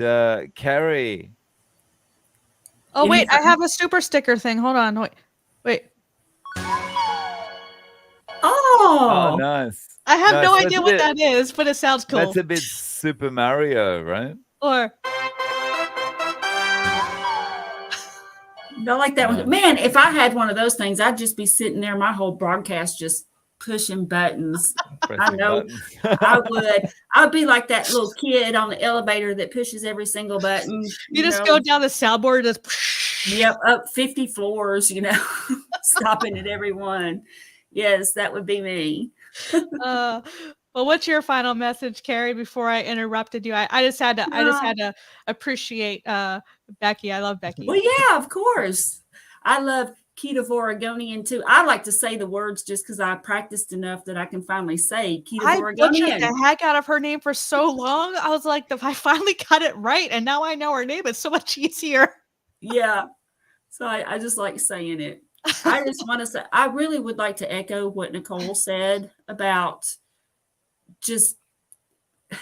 Carrie. Oh, wait, I have a super sticker thing. Hold on. Wait. Oh, nice. I have no idea what that is, but it sounds cool. That's a bit Super Mario, right? Or I like that one. Man, if I had one of those things, I'd just be sitting there my whole broadcast just pushing buttons. I know buttons. I would. I'd be like that little kid on the elevator that pushes every single button. You just go down the soundboard, just Yep, up 50 floors, stopping at every one. Yes, that would be me. Well, what's your final message, Carrie? Before I interrupted you, I just had to appreciate Becky. I love Becky. Well, yeah, of course. I love Carnivore too. I like to say the words just because I practiced enough that I can finally say I Carnivore. butchered the heck out of her name for so long. I was like, I finally got it right, and now I know her name. It's so much easier. Yeah. So I just like saying it. I just want to say, I really would like to echo what Nicole said about just,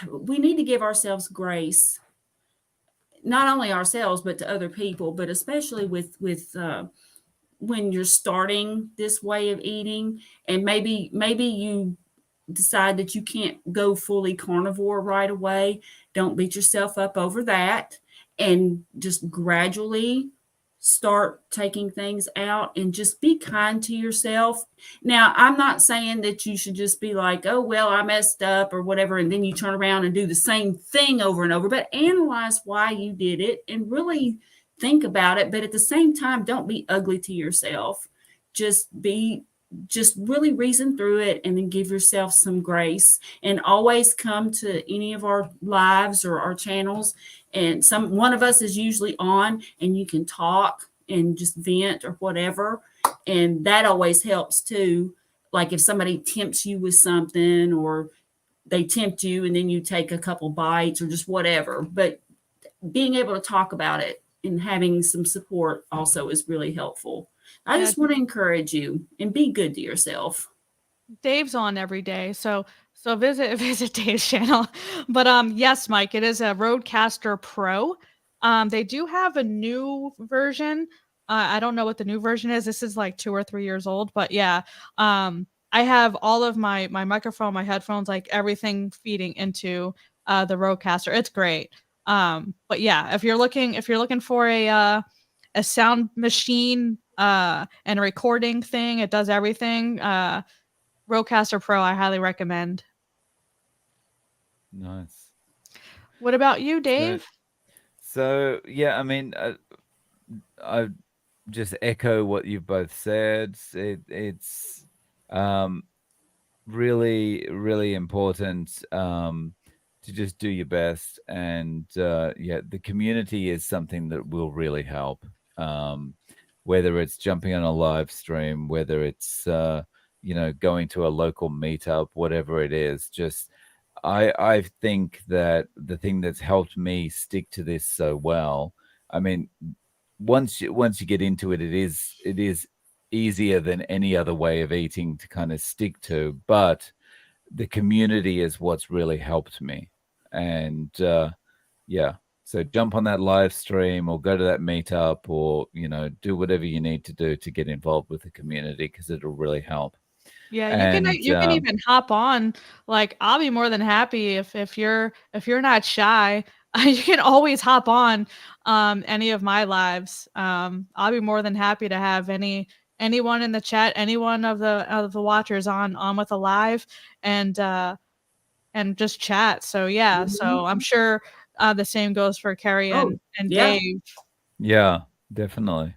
we need to give ourselves grace, not only ourselves, but to other people, but especially with when you're starting this way of eating, and maybe you decide that you can't go fully carnivore right away. Don't beat yourself up over that, and just gradually start taking things out and just be kind to yourself. Now, I'm not saying that you should just be like, oh, well, I messed up or whatever, and then you turn around and do the same thing over and over, but analyze why you did it and really think about it. But at the same time, don't be ugly to yourself. Just really reason through it, and then give yourself some grace, and always come to any of our lives or our channels, and one of us is usually on, and you can talk and just vent or whatever, and that always helps too. Like if somebody tempts you with something, or they tempt you and then you take a couple bites or just whatever, but being able to talk about it and having some support also is really helpful. I just want to encourage you and be good to yourself. Dave's on every day, so visit Dave's channel. But yes, Mike, it is a Rodecaster Pro. They do have a new version. I don't know what the new version is. This is like 2 or 3 years old, but yeah. I have all of my microphone, my headphones, like everything feeding into the Rodecaster. It's great. But yeah, if you're looking for a sound machine and a recording thing, it does everything. Rodecaster Pro, I highly recommend. Nice. What about you, Dave? So yeah, I mean, I just echo what you've both said. It's really, really important to just do your best, and yeah, the community is something that will really help. Whether it's jumping on a live stream, whether it's going to a local meetup, whatever it is, just I think that the thing that's helped me stick to this so well, I mean, once you get into it, it is easier than any other way of eating to kind of stick to, but the community is what's really helped me. And yeah, so jump on that live stream or go to that meetup, or do whatever you need to do to get involved with the community, because it'll really help. Yeah, you can even hop on. Like, I'll be more than happy if you're not shy. You can always hop on any of my lives. I'll be more than happy to have anyone in the chat, anyone of the watchers on with a live, and just chat. So yeah, so I'm sure the same goes for Carrie and yeah. Dave. Yeah, definitely.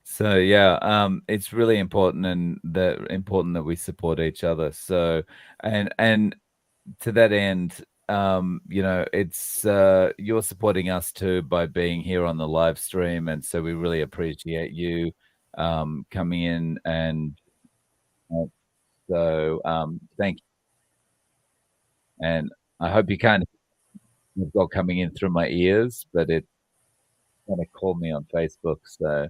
So yeah, it's really important, and that we support each other. So and to that end, it's you're supporting us too by being here on the live stream, and so we really appreciate you coming in, and so thank you. And I hope you kind of got coming in through my ears, but it kind of called me on Facebook, so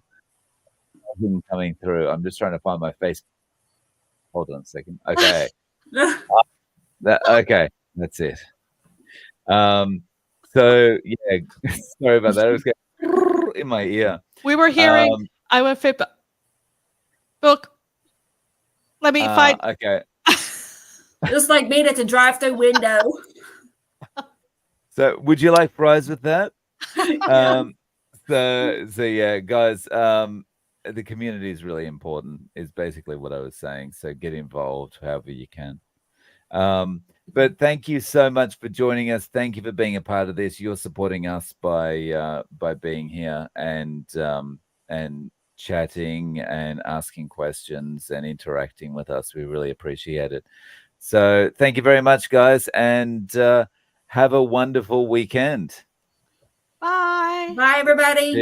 nothing coming through. I'm just trying to find my face. Hold on a second. Okay. Okay, that's it. So yeah, sorry about that. It was getting in my ear. We were hearing I would fit book. Let me find. Okay. Just like being at the drive-through window. So would you like fries with that? Yeah. So yeah, guys, the community is really important, is basically what I was saying. So get involved however you can. But thank you so much for joining us. Thank you for being a part of this. You're supporting us by being here and chatting and asking questions and interacting with us. We really appreciate it. So thank you very much, guys, and have a wonderful weekend. Bye. Bye, everybody.